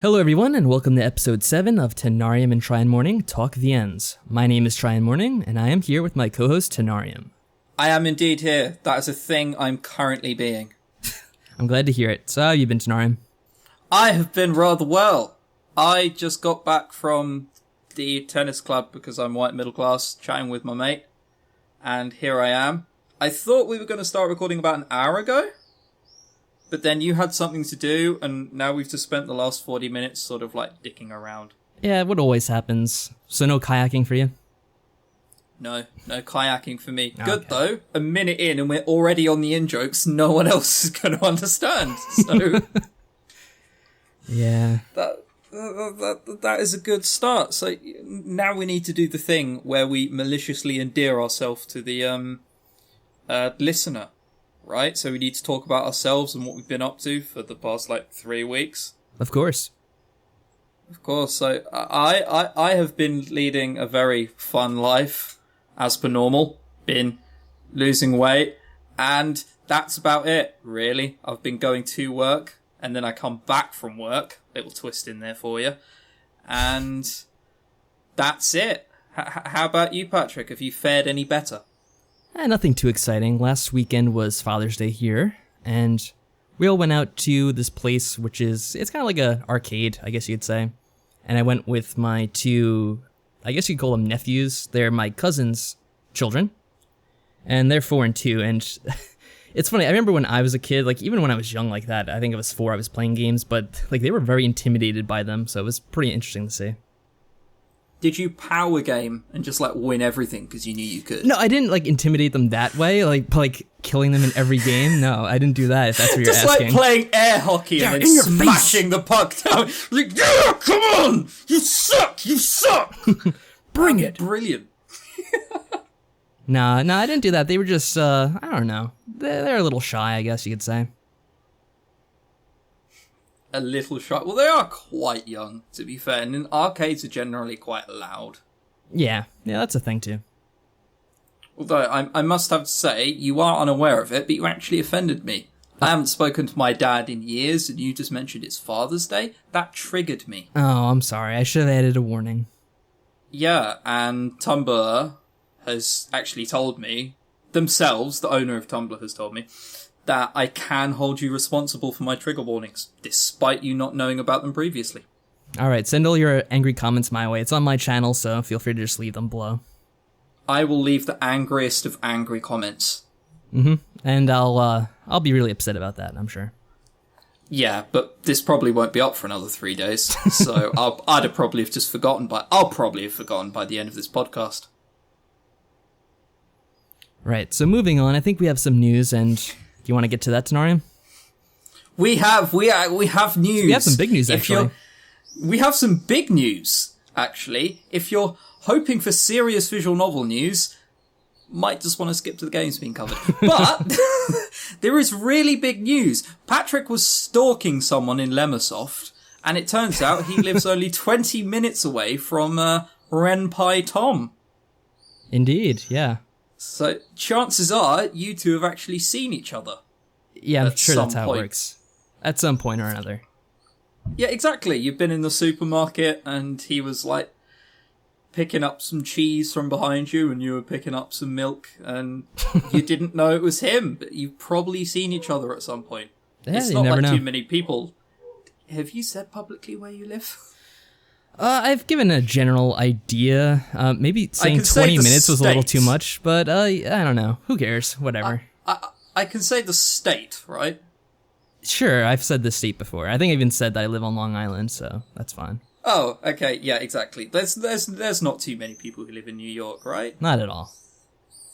Hello everyone, and welcome to episode 7 of Tenarium Tryinmorning Talk VNs. My name is Tryinmorning, and I am here with my co-host Tenarium. I am indeed here. That is a thing I'm currently being. I'm glad to hear it. So how have you been, Tenarium? I have been rather well. I just got back from the tennis club because I'm white middle class, chatting with my mate, and here I am. I thought we were going to start recording about an hour ago, but then you had something to do, and now we've just spent the last 40 minutes sort of like dicking around. Yeah, what always happens. So no kayaking for you? No kayaking for me. Okay. Good though, a minute in and we're already on the in-jokes no one else is going to understand. So Yeah. that is a good start. So now we need to do the thing where we maliciously endear ourselves to the listener. Right, so we need to talk about ourselves and what we've been up to for the past, 3 weeks. Of course. So I have been leading a very fun life, as per normal. Been losing weight, and that's about it, really. I've been going to work, and then I come back from work. Little twist in there for you. And that's it. How about you, Patrick? Have you fared any better? Nothing too exciting. Last weekend was Father's Day here, and we all went out to this place, it's kind of like a arcade, I guess you'd say. And I went with my two, I guess you'd call them nephews. They're my cousin's children, and they're 4 and 2. And it's funny, I remember when I was a kid, even when I was young like that, I think I was 4, I was playing games, but they were very intimidated by them, so it was pretty interesting to see. Did you power game and just win everything because you knew you could? No, I didn't intimidate them that way, like killing them in every game. No, I didn't do that. If that's what you're asking. Just playing air hockey and then smashing the puck down. Yeah, come on, you suck. Bring it. Brilliant. No, I didn't do that. They were just, I don't know. They're a little shy, I guess you could say. A little shy. Well, they are quite young, to be fair, and arcades are generally quite loud. Yeah, that's a thing too. Although, I must have to say, you are unaware of it, but you actually offended me. I haven't spoken to my dad in years, and you just mentioned it's Father's Day. That triggered me. Oh, I'm sorry. I should have added a warning. Yeah, and Tumblr has actually told me, themselves, the owner of Tumblr has told me, that I can hold you responsible for my trigger warnings, despite you not knowing about them previously. Alright, send all your angry comments my way. It's on my channel, so feel free to just leave them below. I will leave the angriest of angry comments. And I'll be really upset about that, I'm sure. Yeah, but this probably won't be up for another 3 days, so I'll probably have forgotten by the end of this podcast. Right, so moving on, I think we have some news, and do you want to get to that, Tenarium? We have news. We have some big news, actually. We have some big news, actually. If you're hoping for serious visual novel news, might just want to skip to the games being covered. But there is really big news. Patrick was stalking someone in Lemma, and it turns out he lives only 20 minutes away from Ren'Py Tom. Indeed, yeah. So chances are you two have actually seen each other. Yeah, I'm sure that's how it works. At some point or another. Yeah, exactly. You've been in the supermarket and he was picking up some cheese from behind you and you were picking up some milk and you didn't know it was him, but you've probably seen each other at some point. Yeah, it's not too many people. Have you said publicly where you live? I've given a general idea. Maybe saying 20 minutes was a little too much, but I don't know. Who cares? Whatever. I can say the state, right? Sure, I've said the state before. I think I even said that I live on Long Island, so that's fine. Oh, okay, yeah, exactly. There's not too many people who live in New York, right? Not at all.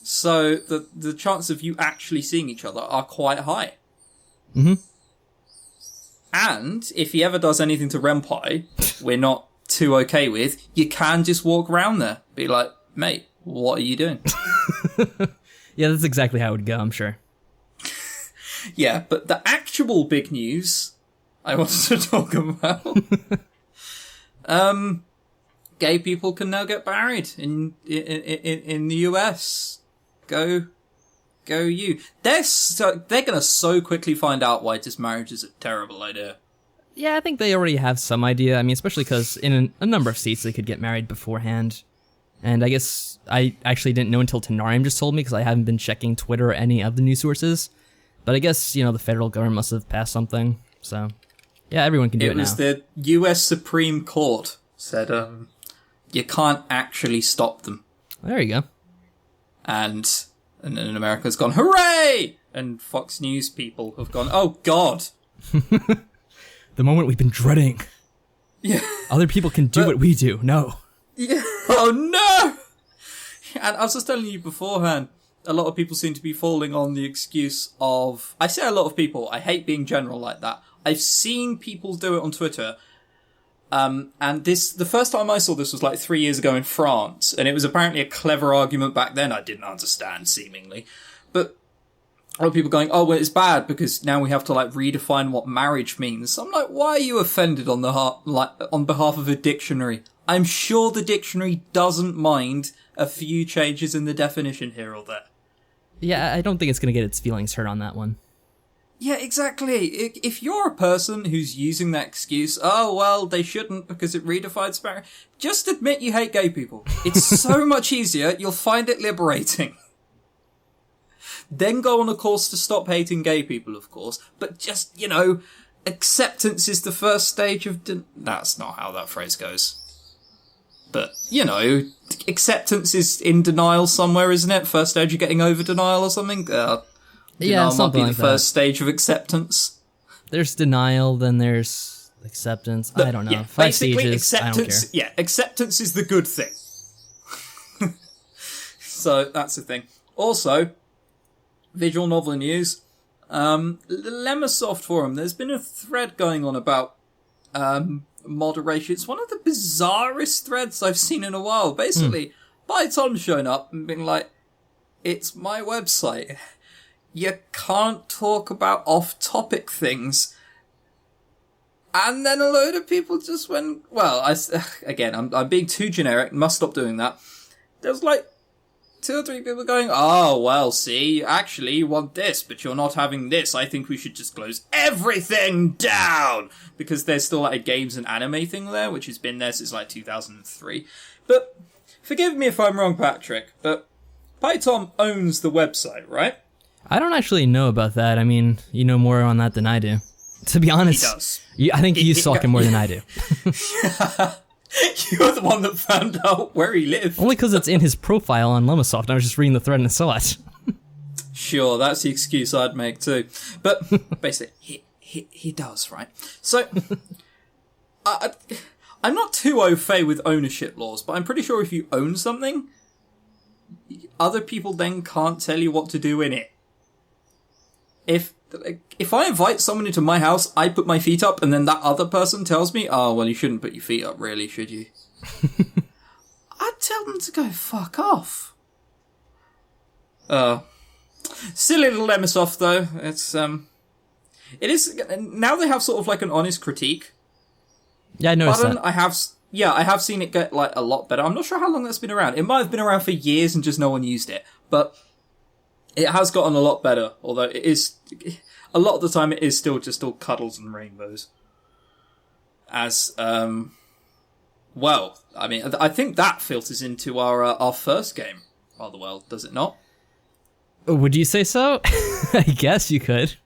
So the chance of you actually seeing each other are quite high. And if he ever does anything to Ren'Py, we're not too okay with, you can just walk around there. Be like, mate, what are you doing? Yeah, that's exactly how it would go, I'm sure. Yeah, but the actual big news I wanted to talk about, gay people can now get married in the US. Go you. They're gonna so quickly find out why just marriage is a terrible idea. Yeah, I think they already have some idea. I mean, especially because in a number of states they could get married beforehand. And I guess I actually didn't know until Tenarium just told me because I haven't been checking Twitter or any of the news sources. But I guess, the federal government must have passed something. So, yeah, everyone can do it now. It was the US Supreme Court said, you can't actually stop them. There you go. And America's gone, hooray! And Fox News people have gone, oh, God. The moment we've been dreading. Yeah. Other people can do what we do. No. Yeah. Oh, no! And I was just telling you beforehand, a lot of people seem to be falling on the excuse of... I say a lot of people. I hate being general like that. I've seen people do it on Twitter. And the first time I saw this was like 3 years ago in France. And it was apparently a clever argument back then. I didn't understand, seemingly. But a lot of people going, oh, well, it's bad because now we have to like redefine what marriage means. I'm like, why are you offended on behalf of a dictionary? I'm sure the dictionary doesn't mind a few changes in the definition here or there. Yeah, I don't think it's going to get its feelings hurt on that one. Yeah, exactly. If you're a person who's using that excuse, oh, well, they shouldn't because it redefines marriage, just admit you hate gay people. It's so much easier. You'll find it liberating. Then go on a course to stop hating gay people, of course. But just, acceptance is the first stage of... That's not how that phrase goes. But, acceptance is in denial somewhere, isn't it? First stage of getting over denial or something? Yeah, something might be like the first stage of acceptance. There's denial, then there's acceptance. I don't know. Yeah, 5 basically, stages, acceptance, I don't care. Yeah, acceptance is the good thing. So, that's the thing. Also, visual novel news. The Lemma soft forum, there's been a thread going on about moderation. It's one of the bizarrest threads I've seen in a while. Basically, Tom's shown up and being like, it's my website. You can't talk about off-topic things. And then a load of people just went, well, I'm being too generic, must stop doing that. There's like 2 or 3 people going, oh, well, see, actually, you want this, but you're not having this. I think we should just close everything down. Because there's still like a games and anime thing there, which has been there since like 2003. But forgive me if I'm wrong, Patrick, but Tom owns the website, right? I don't actually know about that. I mean, you know more on that than I do. To be honest, He does. I think you stalk him more than I do. You're the one that found out where he lived. Only because it's in his profile on Lemmasoft. I was just reading the thread and I saw it. Sure, that's the excuse I'd make too. But basically, he does, right? So, I'm not too au fait with ownership laws, but I'm pretty sure if you own something, other people then can't tell you what to do in it. If I invite someone into my house, I put my feet up, and then that other person tells me, oh, well, you shouldn't put your feet up, really, should you? I'd tell them to go fuck off. Silly little Lemmasoft, though. It is, now they have sort of like an honest critique. Yeah, I noticed button. that. I have seen it get like a lot better. I'm not sure how long that's been around. It might have been around for years and just no one used it, but it has gotten a lot better, although it is, a lot of the time it is still just all cuddles and rainbows. As, well, I mean, I think that filters into our first game rather well, does it not? Would you say so? I guess you could.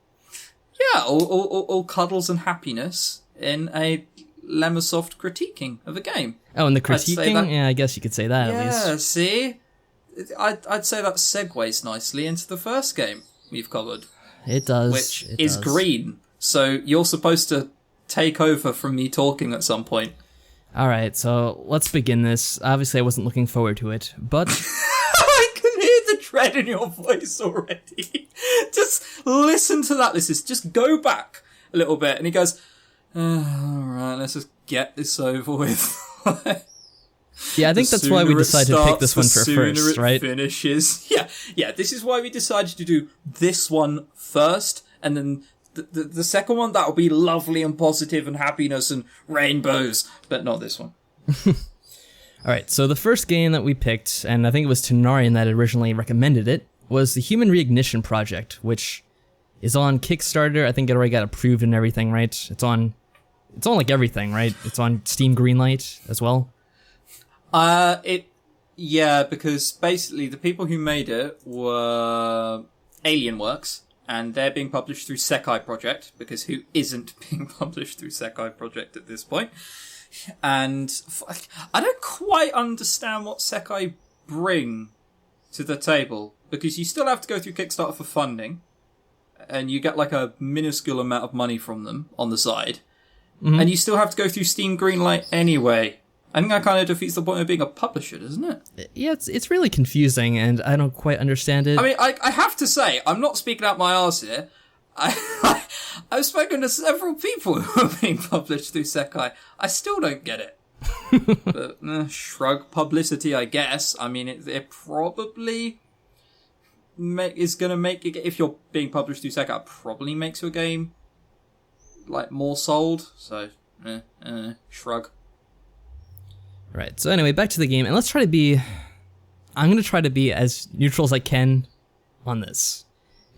Yeah, all cuddles and happiness in a Lemmasoft critiquing of a game. Oh, and the critiquing? Yeah, I guess you could say that at least. Yeah, see? I'd say that segues nicely into the first game we've covered. It does. Which is green. So you're supposed to take over from me talking at some point. Alright, so let's begin this. Obviously, I wasn't looking forward to it, but... I can hear the dread in your voice already. Just listen to that. Just go back a little bit. And he goes, alright, let's just get this over with. Yeah, I think that's why we decided to pick this one for first, right? Finishes. Yeah, this is why we decided to do this one first, and then the second one, that'll be lovely and positive and happiness and rainbows, but not this one. Alright, so the first game that we picked, and I think it was Tenarium that originally recommended it, was the Human Reignition project, which is on Kickstarter. I think it already got approved and everything, right? It's on It's on like everything, right? It's on Steam Greenlight as well. Yeah, because basically the people who made it were Alienworks, and they're being published through Sekai Project, because who isn't being published through Sekai Project at this point? And I don't quite understand what Sekai bring to the table, because you still have to go through Kickstarter for funding, and you get like a minuscule amount of money from them on the side, and you still have to go through Steam Greenlight anyway. I think that kind of defeats the point of being a publisher, doesn't it? Yeah, it's really confusing, and I don't quite understand it. I mean, I have to say, I'm not speaking out my arse here. I've spoken to several people who are being published through Sekai. I still don't get it. But shrug publicity, I guess. I mean, it probably is going to make it, if you're being published through Sekai, it probably makes your game like more sold. So, shrug. Right, so anyway, back to the game, and I'm going to try to be as neutral as I can on this.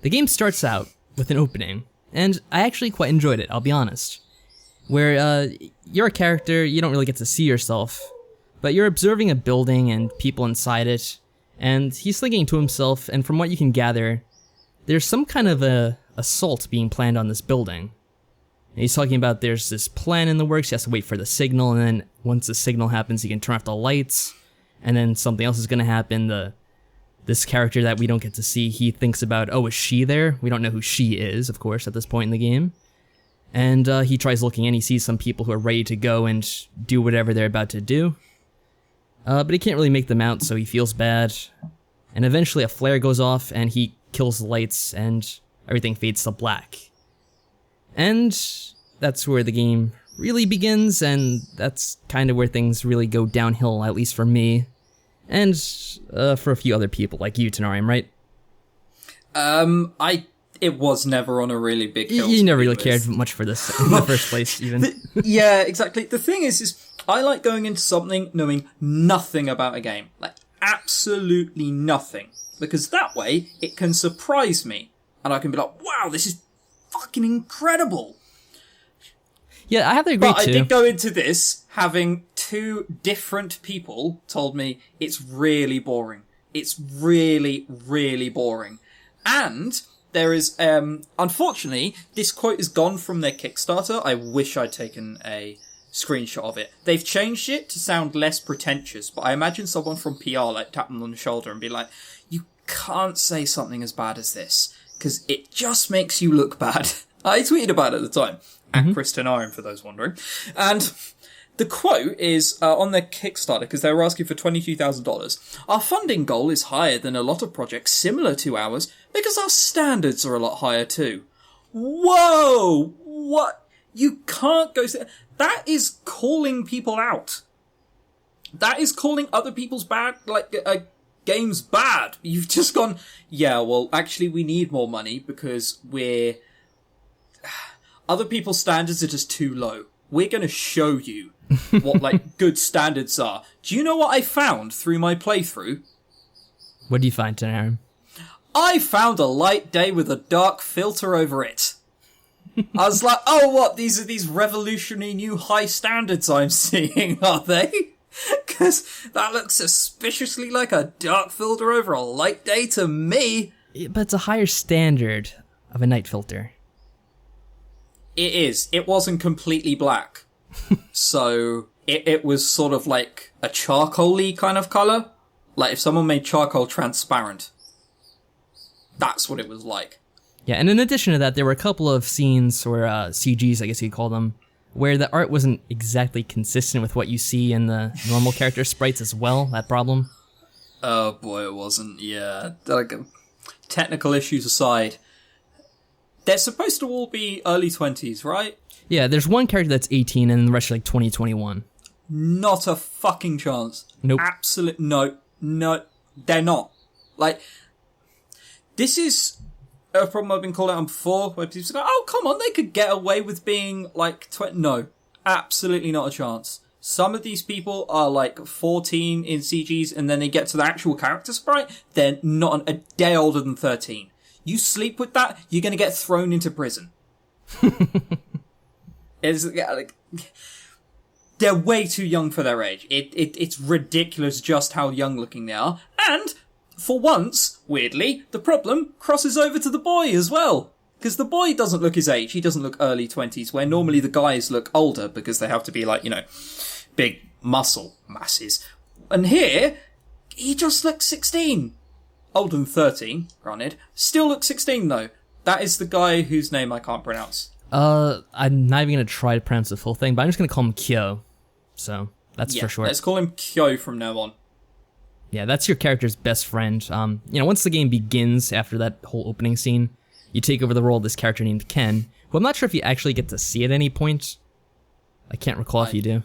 The game starts out with an opening, and I actually quite enjoyed it, I'll be honest. Where, you're a character, you don't really get to see yourself, but you're observing a building and people inside it, and he's thinking to himself, and from what you can gather, there's some kind of a assault being planned on this building. And he's talking about there's this plan in the works, he has to wait for the signal, and then once the signal happens, he can turn off the lights, and then something else is going to happen. This character that we don't get to see, he thinks about, oh, is she there? We don't know who she is, of course, at this point in the game. And he tries looking in, he sees some people who are ready to go and do whatever they're about to do. But he can't really make them out, so he feels bad. And eventually a flare goes off, and he kills the lights, and everything fades to black. And that's where the game really begins, and that's kind of where things really go downhill, at least for me. And for a few other people, like you, Tenarium, right? It was never on a really big hill. You never really cared much for this in the first place, even. Yeah, exactly. The thing is I like going into something knowing nothing about a game. Like, absolutely nothing. Because that way, it can surprise me. And I can be like, wow, this is fucking incredible. Yeah, I have to agree too. But I did go into this having two different people told me it's really boring. It's really, really boring. And there is, unfortunately, this quote is gone from their Kickstarter. I wish I'd taken a screenshot of it. They've changed it to sound less pretentious, but I imagine someone from PR like tap them on the shoulder and be like, you can't say something as bad as this, because it just makes you look bad. I tweeted about it at the time. At ChrisTenarium, for those wondering. And the quote is on their Kickstarter, because they were asking for $22,000. Our funding goal is higher than a lot of projects similar to ours, because our standards are a lot higher too. Whoa! What? You can't go... That is calling people out. That is calling other people's games bad. You've just gone, yeah, well, actually we need more money because other people's standards are just too low. We're going to show you what, good standards are. Do you know what I found through my playthrough? What do you find, Tenarium? I found a light day with a dark filter over it. I was like, oh, what? These are these revolutionary new high standards I'm seeing, are they? Because that looks suspiciously like a dark filter over a light day to me. But it's a higher standard of a night filter. It is. It wasn't completely black. So it was sort of like a charcoal-y kind of colour. Like if someone made charcoal transparent. That's what it was like. Yeah, and in addition to that, there were a couple of scenes, or CGs, I guess you'd call them, where the art wasn't exactly consistent with what you see in the normal character sprites as well, that problem. Oh boy, it wasn't, yeah. Technical issues aside, they're supposed to all be early 20s, right? Yeah, there's one character that's 18 and the rest are 2021. Not a fucking chance. Nope. No, they're not. This is a problem I've been called out on before, where people go, oh, come on, they could get away with being, 20. No, absolutely not a chance. Some of these people are, 14 in CGs, and then they get to the actual character sprite, they're not a day older than 13. You sleep with that, you're gonna get thrown into prison. they're way too young for their age. It's ridiculous just how young looking they are. And, for once, weirdly, the problem crosses over to the boy as well. Because the boy doesn't look his age. He doesn't look early 20s, where normally the guys look older because they have to be like, big muscle masses. And here, he just looks 16. Older than 13, granted. Still looks 16, though. That is the guy whose name I can't pronounce. I'm not even going to try to pronounce the full thing, but I'm just going to call him Kyo. So, that's for short. Let's call him Kyo from now on. Yeah, that's your character's best friend. Once the game begins, after that whole opening scene, you take over the role of this character named Ken, who I'm not sure if you actually get to see at any point. I can't recall if you do.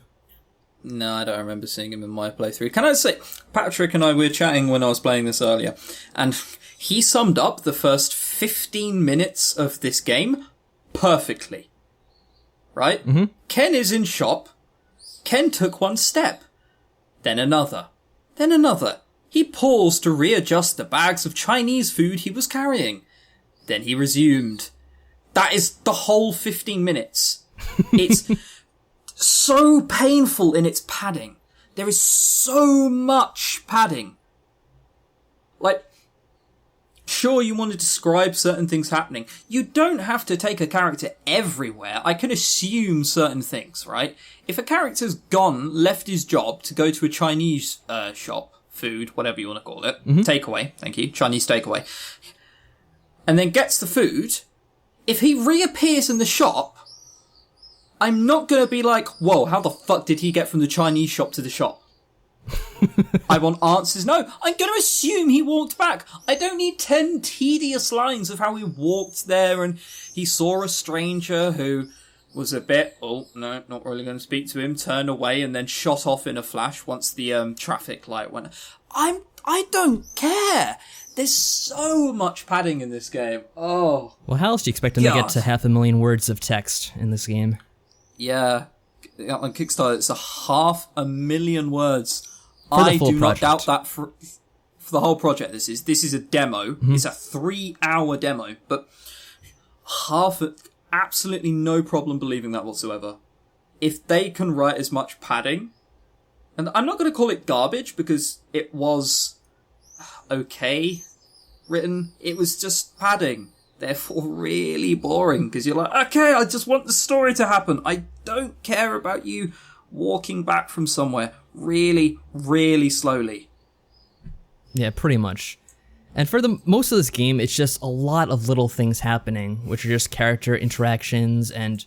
No, I don't remember seeing him in my playthrough. Can I say, Patrick and I were chatting when I was playing this earlier, and he summed up the first 15 minutes of this game perfectly. Right? Mm-hmm. Ken is in shop. Ken took one step. Then another. Then another. He paused to readjust the bags of Chinese food he was carrying. Then he resumed. That is the whole 15 minutes. It's so painful in its padding. There is so much padding. Like, sure, you want to describe certain things happening. You don't have to take a character everywhere. I can assume certain things, right? If a character's left his job to go to a Chinese shop, food, whatever you want to call it, takeaway, thank you, Chinese takeaway, and then gets the food, if he reappears in the shop, I'm not going to be like, whoa, how the fuck did he get from the Chinese shop to the shop? I want answers. No, I'm going to assume he walked back. I don't need 10 tedious lines of how he walked there and he saw a stranger who was a bit, oh, no, not really going to speak to him, turned away and then shot off in a flash once the traffic light went. I don't care. There's so much padding in this game. Oh. Well, how else do you expect them to get to 500,000 words of text in this game? Yeah. On Kickstarter, it's 500,000 words. I do not doubt that for the whole project. This is a demo. Mm-hmm. It's a 3-hour demo, but absolutely no problem believing that whatsoever. If they can write as much padding, and I'm not going to call it garbage because it was okay written. It was just padding. Therefore really boring because you're like, okay, I just want the story to happen. I don't care about you walking back from somewhere really, really slowly. Yeah, pretty much. And for the most of this game, it's just a lot of little things happening, which are just character interactions and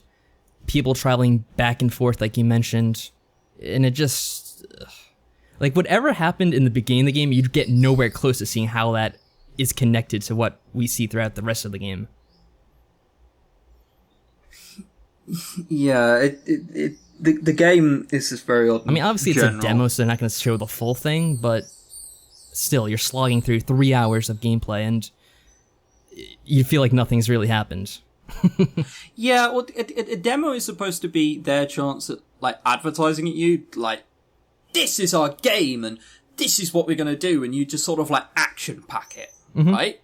people traveling back and forth, like you mentioned. And it just, like, whatever happened in the beginning of the game, you'd get nowhere close to seeing how that is connected to what we see throughout the rest of the game. Yeah, the game is just very odd. I mean, obviously it's a demo, so they're not going to show the full thing, but still, you're slogging through 3 hours of gameplay, and you feel like nothing's really happened. Yeah, well, a demo is supposed to be their chance at, like, advertising at you, like, this is our game, and this is what we're going to do, and you just sort of, like, action pack it, right?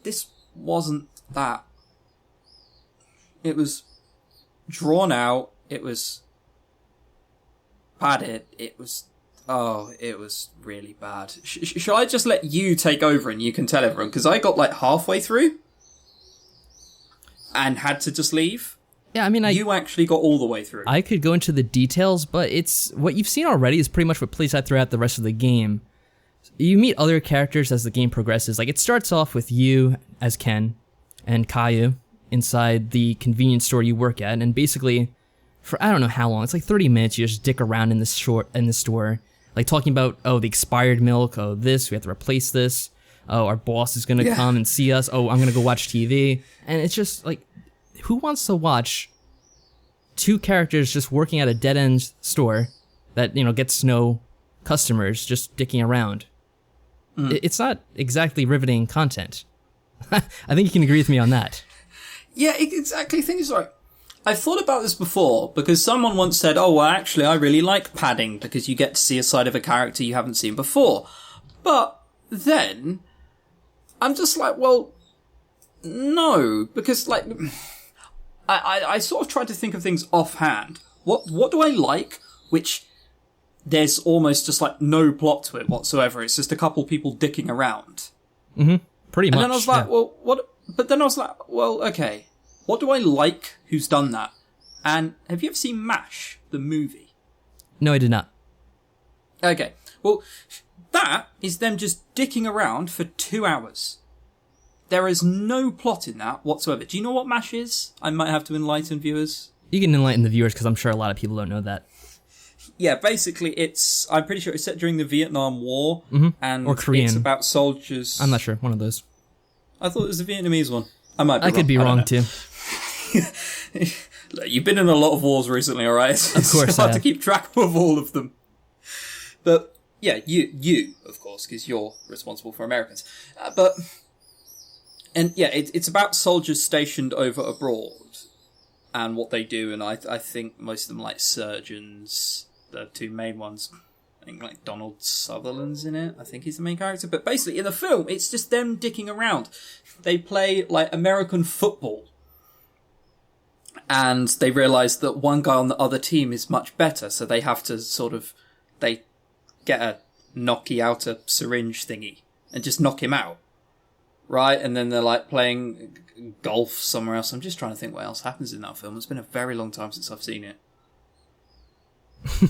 This wasn't that. It was drawn out, it was padded, it was really bad. Shall I just let you take over and you can tell everyone? Because I got like halfway through and had to just leave. Yeah, I mean, you actually got all the way through. I could go into the details, but it's what you've seen already is pretty much what plays out throughout the rest of the game. You meet other characters as the game progresses. Like, it starts off with you as Ken and Caillou inside the convenience store you work at, and basically, for I don't know how long, it's like 30 minutes, you just dick around in the store, like talking about, oh, the expired milk, oh, this, we have to replace this, oh, our boss is gonna come and see us, oh, I'm gonna go watch TV, and it's just like, who wants to watch two characters just working at a dead-end store that, you know, gets no customers just dicking around? It's not exactly riveting content. I think you can agree with me on that. Yeah, exactly. Thing is, like, I've thought about this before because someone once said, oh, well, actually, I really like padding because you get to see a side of a character you haven't seen before. But then I'm just like, well, no, because, like, I sort of tried to think of things offhand. What do I like, which there's almost just like no plot to it whatsoever. It's just a couple people dicking around. Pretty much. And then I was like, well, what? But then I was like, well, okay. What do I like who's done that? And have you ever seen MASH, the movie? No, I did not. Okay. Well, that is them just dicking around for 2 hours. There is no plot in that whatsoever. Do you know what MASH is? I might have to enlighten viewers. You can enlighten the viewers because I'm sure a lot of people don't know that. Yeah, basically I'm pretty sure it's set during the Vietnam War. And or Korean. It's about soldiers. I'm not sure. One of those. I thought it was the Vietnamese one. I might be wrong. I could be wrong too. Look, you've been in a lot of wars recently, alright? Of course, it's hard to keep track of all of them. But, yeah, you, of course, because you're responsible for Americans. And yeah, it's about soldiers stationed over abroad and what they do, and I think most of them like surgeons, the two main ones. I think like Donald Sutherland's in it. I think he's the main character. But basically, in the film, it's just them dicking around. They play like American football. And they realise that one guy on the other team is much better, so they have to they get a knocky out a syringe thingy and just knock him out. Right? And then they're like playing golf somewhere else. I'm just trying to think what else happens in that film. It's been a very long time since I've seen it.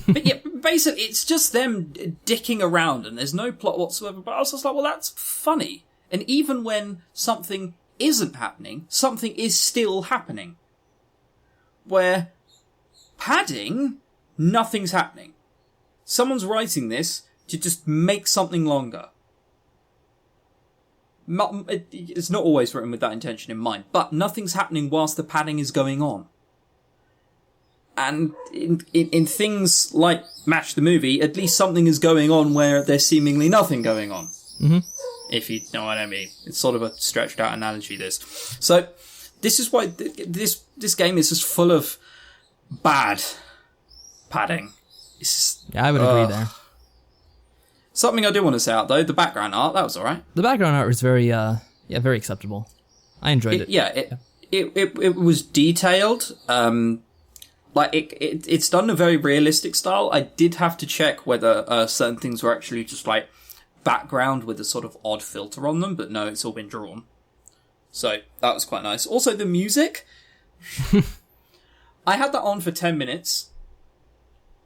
But yeah, basically, it's just them dicking around and there's no plot whatsoever. But I was just like, well, that's funny. And even when something isn't happening, something is still happening. Where padding, nothing's happening. Someone's writing this to just make something longer. It's not always written with that intention in mind, but nothing's happening whilst the padding is going on. And in things like MASH the movie, at least something is going on where there's seemingly nothing going on. If you know what I mean. It's sort of a stretched out analogy, this. So, this is why this game is just full of bad padding. It's just, Yeah, I would agree there. Something I do want to say out though, the background art, that was alright. The background art was very very acceptable. I enjoyed it. Yeah, it was detailed. It's done in a very realistic style. I did have to check whether certain things were actually just like background with a sort of odd filter on them, but no, it's all been drawn. So, that was quite nice. Also, the music. I had that on for 10 minutes.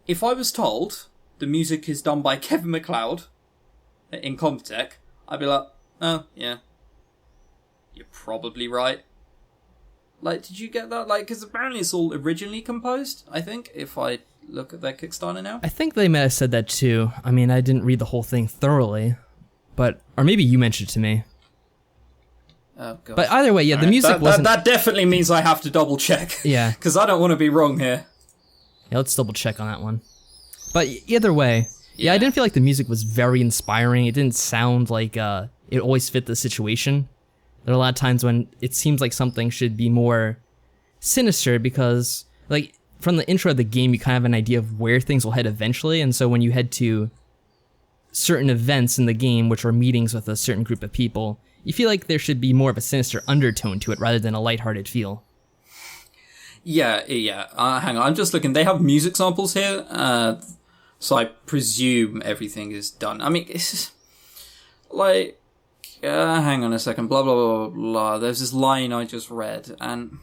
If I was told the music is done by Kevin MacLeod in Comptech, I'd be like, oh, yeah. You're probably right. Like, did you get that? Like, because apparently it's all originally composed, I think, if I look at their Kickstarter now. I think they may have said that too. I mean, I didn't read the whole thing thoroughly, or maybe you mentioned it to me. Oh, God. But either way, yeah, the music wasn't... That definitely means I have to double check. Yeah. Because I don't want to be wrong here. Yeah, let's double check on that one. But either way, yeah, I didn't feel like the music was very inspiring. It didn't sound like it always fit the situation. There are a lot of times when it seems like something should be more sinister because, like, from the intro of the game, you kind of have an idea of where things will head eventually. And so when you head to certain events in the game, which are meetings with a certain group of people, you feel like there should be more of a sinister undertone to it rather than a lighthearted feel. Yeah. Hang on, I'm just looking. They have music samples here, so I presume everything is done. I mean, it's just, like, hang on a second, blah, blah, blah, blah, blah. There's this line I just read, and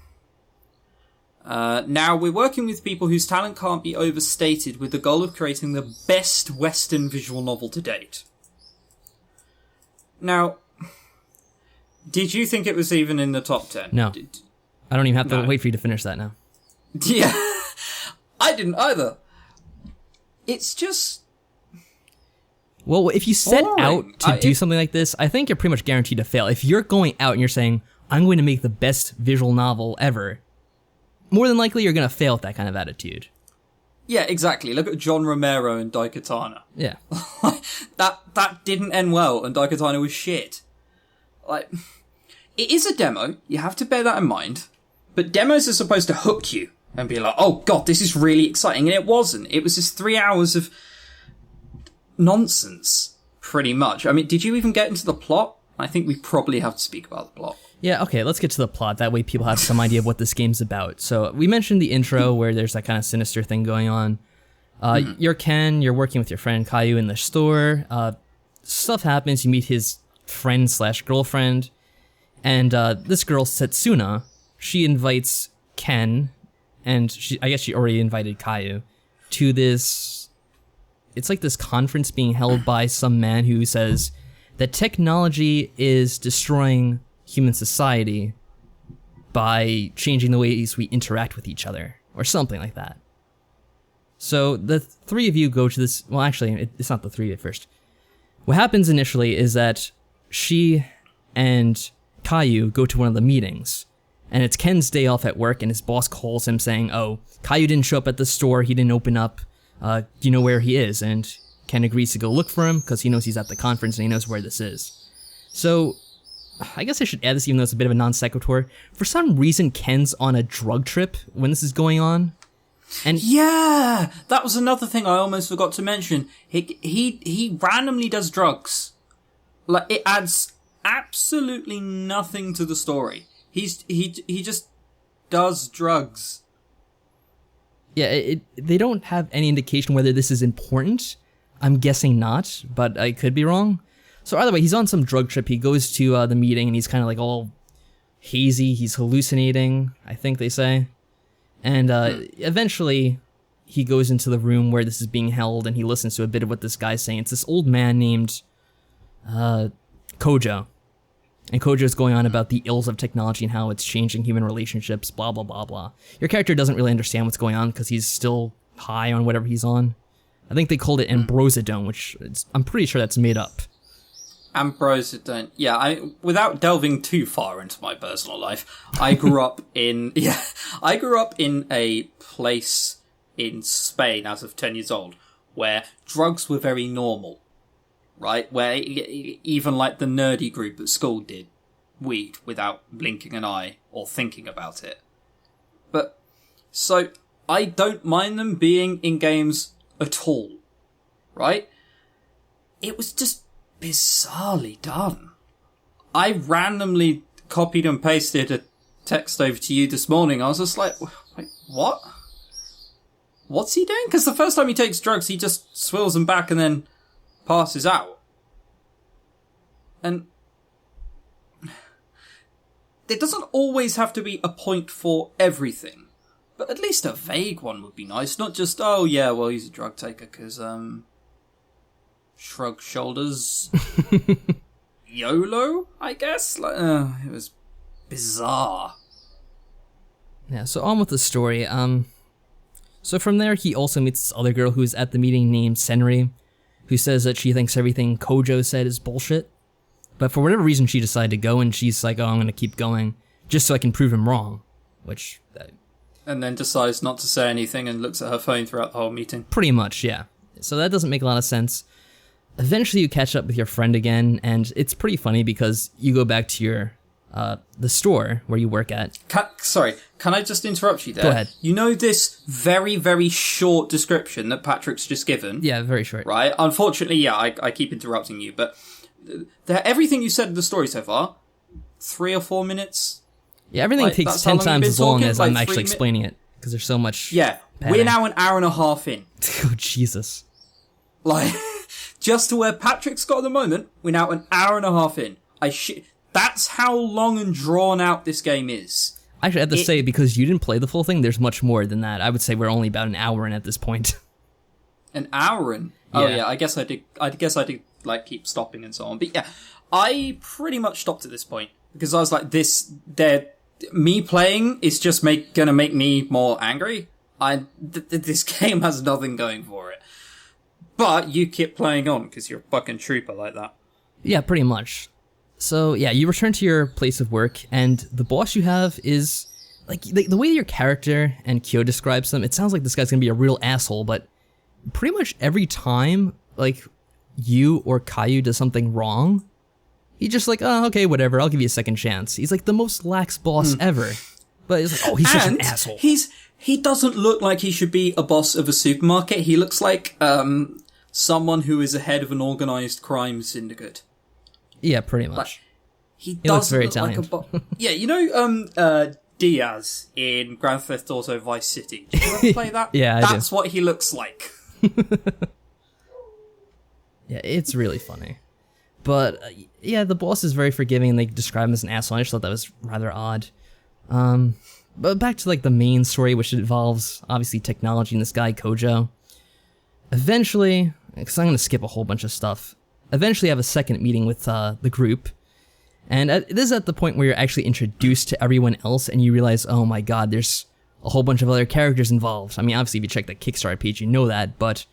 now we're working with people whose talent can't be overstated with the goal of creating the best Western visual novel to date. Now, did you think it was even in the top 10? No. I don't even have to wait for you to finish that now. Yeah. I didn't either. It's just... Well, if you set boring. out to do something like this, I think you're pretty much guaranteed to fail. If you're going out and you're saying, I'm going to make the best visual novel ever, more than likely you're going to fail with that kind of attitude. Yeah, exactly. Look at John Romero and Daikatana. Yeah. that didn't end well, and Daikatana was shit. Like, it is a demo, you have to bear that in mind, but demos are supposed to hook you and be like, oh god, this is really exciting, and it wasn't. It was just 3 hours of nonsense, pretty much. I mean, did you even get into the plot? I think we probably have to speak about the plot. Yeah, okay, let's get to the plot. That way people have some idea of what this game's about. So we mentioned the intro where there's that kind of sinister thing going on. You're Ken, you're working with your friend Caillou in the store. Stuff happens, you meet his friend/girlfriend. And this girl, Setsuna, she invites Ken, and I guess she already invited Caillou, to this... It's like this conference being held by some man who says that technology is destroying human society by changing the ways we interact with each other, or something like that. So the three of you go to this... Well, actually, it's not the three at first. What happens initially is that she and Caillou go to one of the meetings, and it's Ken's day off at work, and his boss calls him saying, oh, Caillou didn't show up at the store, he didn't open up, do you know where he is? And Ken agrees to go look for him, because he knows he's at the conference, and he knows where this is. So... I guess I should add this even though it's a bit of a non sequitur. For some reason, Ken's on a drug trip when this is going on. And yeah, that was another thing I almost forgot to mention. He randomly does drugs. Like, it adds absolutely nothing to the story. He just does drugs. Yeah, they don't have any indication whether this is important. I'm guessing not, but I could be wrong. So either way, he's on some drug trip. He goes to the meeting, and he's kind of like all hazy. He's hallucinating, I think they say. And eventually, he goes into the room where this is being held, and he listens to a bit of what this guy's saying. It's this old man named Kojo. And Kojo's going on about the ills of technology and how it's changing human relationships, blah, blah, blah, blah. Your character doesn't really understand what's going on because he's still high on whatever he's on. I think they called it ambrosidone, which I'm pretty sure that's made up. Ambrosidone. Yeah, without delving too far into my personal life, I grew up in a place in Spain as of 10 years old where drugs were very normal, right? Where even like the nerdy group at school did weed without blinking an eye or thinking about it. But so I don't mind them being in games at all, right? It was just bizarrely done. I randomly copied and pasted a text over to you this morning. I was just like, wait, what? What's he doing? Because the first time he takes drugs, he just swills them back and then passes out. And there doesn't always have to be a point for everything. But at least a vague one would be nice. Not just, oh yeah, well, he's a drug taker because, shrug shoulders. YOLO, I guess? Like, it was bizarre. Yeah, so on with the story. So from there, he also meets this other girl who's at the meeting named Senri, who says that she thinks everything Kojo said is bullshit. But for whatever reason, she decided to go, and she's like, oh, I'm going to keep going, just so I can prove him wrong. Which... and then decides not to say anything and looks at her phone throughout the whole meeting. Pretty much, yeah. So that doesn't make a lot of sense. Eventually, you catch up with your friend again, and it's pretty funny because you go back to your the store where you work at. Sorry, can I just interrupt you there? Go ahead. You know this very, very short description that Patrick's just given? Yeah, very short. Right? Unfortunately, yeah, I keep interrupting you, but everything you said in the story so far, 3 or 4 minutes? Yeah, everything takes 10 times as long as I'm actually explaining it, because there's so much... Yeah, padding. We're now an hour and a half in. Oh, Jesus. Like... Just to where Patrick's got at the moment, we're now an hour and a half in. That's how long and drawn out this game is. Actually, I have to say, because you didn't play the full thing, there's much more than that. I would say we're only about an hour in at this point. An hour in? Oh yeah, I guess I did like keep stopping and so on. But yeah, I pretty much stopped at this point because I was like, me playing is just gonna make me more angry. This game has nothing going for it. But you keep playing on because you're a fucking trooper like that. Yeah, pretty much. So, yeah, you return to your place of work, and the boss you have is... Like, the way your character and Kyo describes them, it sounds like this guy's gonna be a real asshole, but pretty much every time, like, you or Caillou does something wrong, he's just like, oh, okay, whatever, I'll give you a second chance. He's like the most lax boss ever. But it's like, oh, he's such an asshole. He doesn't look like he should be a boss of a supermarket. He looks like, someone who is a head of an organized crime syndicate. Yeah, pretty much. He looks doesn't very look Italian. like a yeah, you know Diaz in Grand Theft Auto Vice City. Did you ever play that? Yeah, I That's what he looks like. Yeah, it's really funny. But, yeah, the boss is very forgiving, and they describe him as an asshole. I just thought that was rather odd. But back to, like, the main story, which involves, obviously, technology and this guy, Kojo. Eventually, because I'm going to skip a whole bunch of stuff, eventually I have a second meeting with the group. And this is at the point where you're actually introduced to everyone else, and you realize, oh my god, there's a whole bunch of other characters involved. I mean, obviously, if you check the Kickstarter page, you know that, but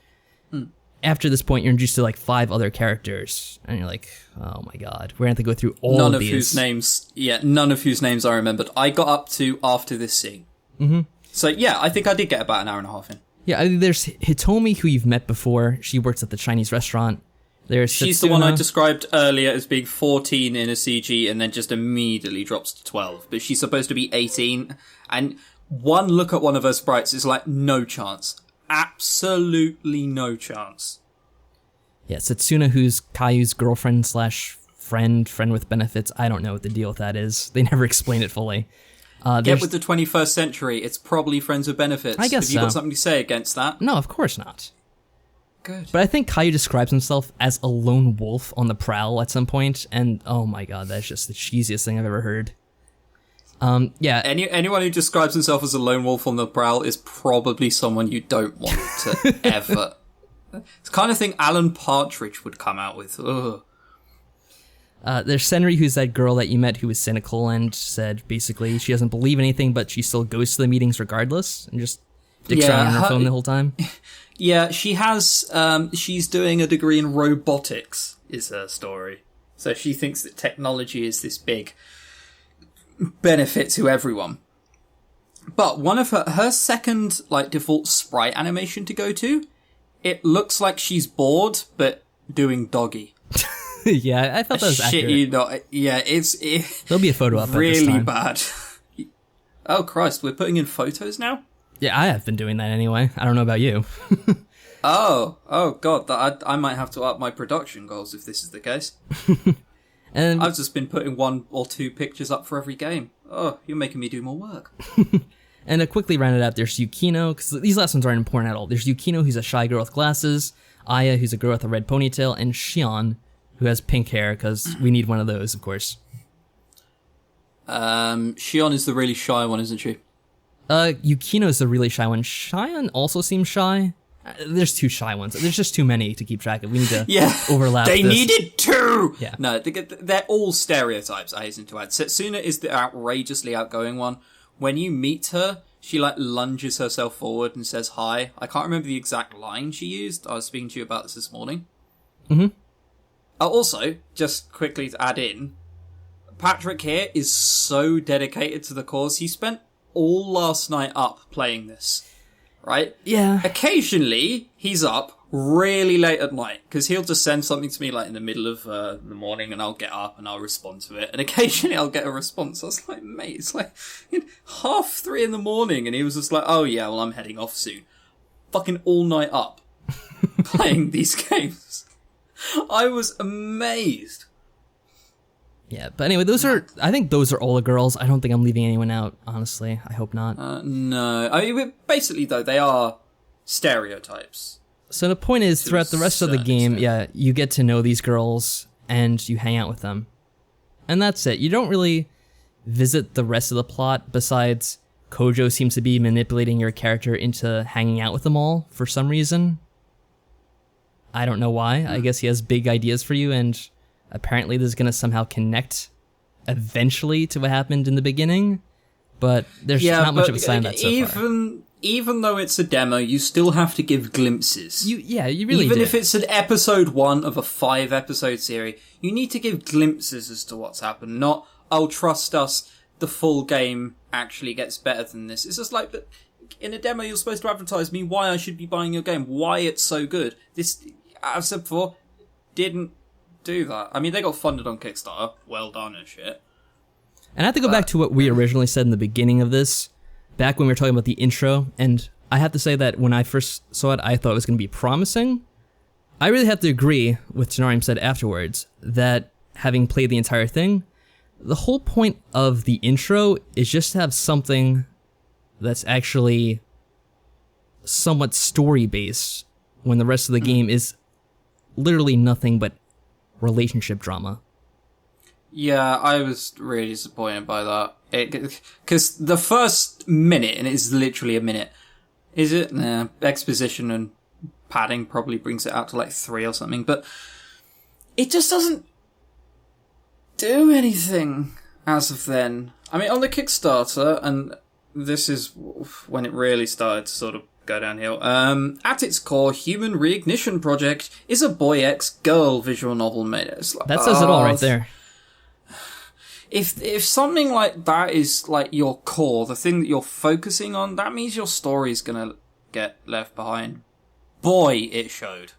after this point, you're introduced to, like, 5 other characters, and you're like, oh my god, we're going to have to go through all none of these. None of whose names I remembered. I got up to after this scene. Mm-hmm. So, yeah, I think I did get about an hour and a half in. Yeah, I mean, there's Hitomi, who you've met before. She works at the Chinese restaurant. She's the one I described earlier as being 14 in a CG and then just immediately drops to 12. But she's supposed to be 18. And one look at one of her sprites is like, no chance. Absolutely no chance. Yeah, Setsuna, who's Kayu's girlfriend / friend with benefits. I don't know what the deal with that is. They never explain it fully. Get with the 21st century. It's probably friends with benefits. I guess Have you got something to say against that? No, of course not. Good. But I think Kayu describes himself as a lone wolf on the prowl at some point, and oh my god, that's just the cheesiest thing I've ever heard. Yeah. Anyone who describes himself as a lone wolf on the prowl is probably someone you don't want to ever. It's the kind of thing Alan Partridge would come out with. Ugh. There's Senri, who's that girl that you met who was cynical and said basically she doesn't believe anything, but she still goes to the meetings regardless and just dicks around on her phone the whole time. Yeah, she has, she's doing a degree in robotics, is her story. So she thinks that technology is this big benefit to everyone. But one of her second, like, default sprite animation to go to, it looks like she's bored, but doing doggy. Yeah, I thought that was accurate. Shit, you know, yeah, There'll be a photo up really at this time. bad. Oh Christ, we're putting in photos now? Yeah, I have been doing that anyway. I don't know about you. Oh god, I might have to up my production goals if this is the case. And I've just been putting 1 or 2 pictures up for every game. Oh, you're making me do more work. And to quickly round it out, there's Yukino, because these last ones aren't important at all. There's Yukino, who's a shy girl with glasses, Aya, who's a girl with a red ponytail, and Shion, who has pink hair, because we need one of those, of course. Shion is the really shy one, isn't she? Yukino's the really shy one. Shion also seems shy. There's 2 shy ones. There's just too many to keep track of. We need to overlap They this. needed 2! Yeah. No, they're all stereotypes, I hasten to add. Setsuna is the outrageously outgoing one. When you meet her, she, like, lunges herself forward and says hi. I can't remember the exact line she used. I was speaking to you about this morning. Mm-hmm. Also, just quickly to add in, Patrick here is so dedicated to the cause. He spent all last night up playing this, right? Yeah. Occasionally, he's up really late at night, because he'll just send something to me, like, in the middle of the morning, and I'll get up and I'll respond to it. And occasionally I'll get a response. I was like, mate, it's like 3:30 in the morning, and he was just like, oh yeah, well, I'm heading off soon. Fucking all night up playing these games. I was amazed. Yeah, but anyway, I think those are all the girls. I don't think I'm leaving anyone out, honestly. I hope not. No. I mean, basically, though, they are stereotypes. So the point is, throughout the rest of the game, yeah, you get to know these girls, and you hang out with them. And that's it. You don't really visit the rest of the plot, besides Kojo seems to be manipulating your character into hanging out with them all, for some reason. I don't know why. I guess he has big ideas for you, and apparently this is going to somehow connect eventually to what happened in the beginning, but there's not much of a sign of that so far. Even though it's a demo, you still have to give glimpses. You really Even do. if it's an episode 1 of a 5-episode series, you need to give glimpses as to what's happened, not, oh, trust us, the full game actually gets better than this. It's just like, in a demo you're supposed to advertise me why I should be buying your game, why it's so good. This, I've said before, didn't do that. I mean, they got funded on Kickstarter. Well done and shit. And I have to go back to what we originally said in the beginning of this, back when we were talking about the intro, and I have to say that when I first saw it, I thought it was going to be promising. I really have to agree with Tenarium said afterwards that, having played the entire thing, the whole point of the intro is just to have something that's actually somewhat story-based when the rest of the game is literally nothing but relationship drama. Yeah, I was really disappointed by that. Because the first minute, and it's literally a minute, is it? Nah, exposition and padding probably brings it out to like 3 or something, but it just doesn't do anything as of then. I mean, on the Kickstarter, and this is when it really started to sort of go downhill, at its core, Human Reignition Project is a boy x girl visual novel made. It's like, that says it all right there. If something like that is like your core, the thing that you're focusing on, that means your story's gonna get left behind. Boy, it showed.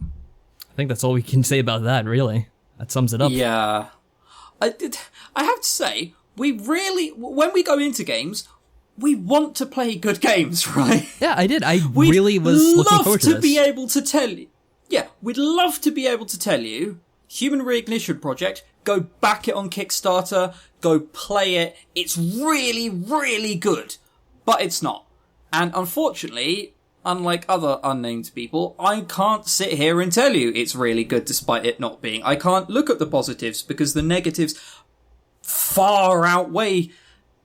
I think that's all we can say about that, really. That sums it up. Yeah. I have to say, we really, when we go into games, we want to play good games, right? Yeah, I did. I really was looking forward to this. We'd love to be able to tell you. Yeah, we'd love to be able to tell you, Human Reignition Project, go back it on Kickstarter, go play it. It's really, really good. But it's not. And unfortunately, unlike other unnamed people, I can't sit here and tell you it's really good despite it not being. I can't look at the positives because the negatives far outweigh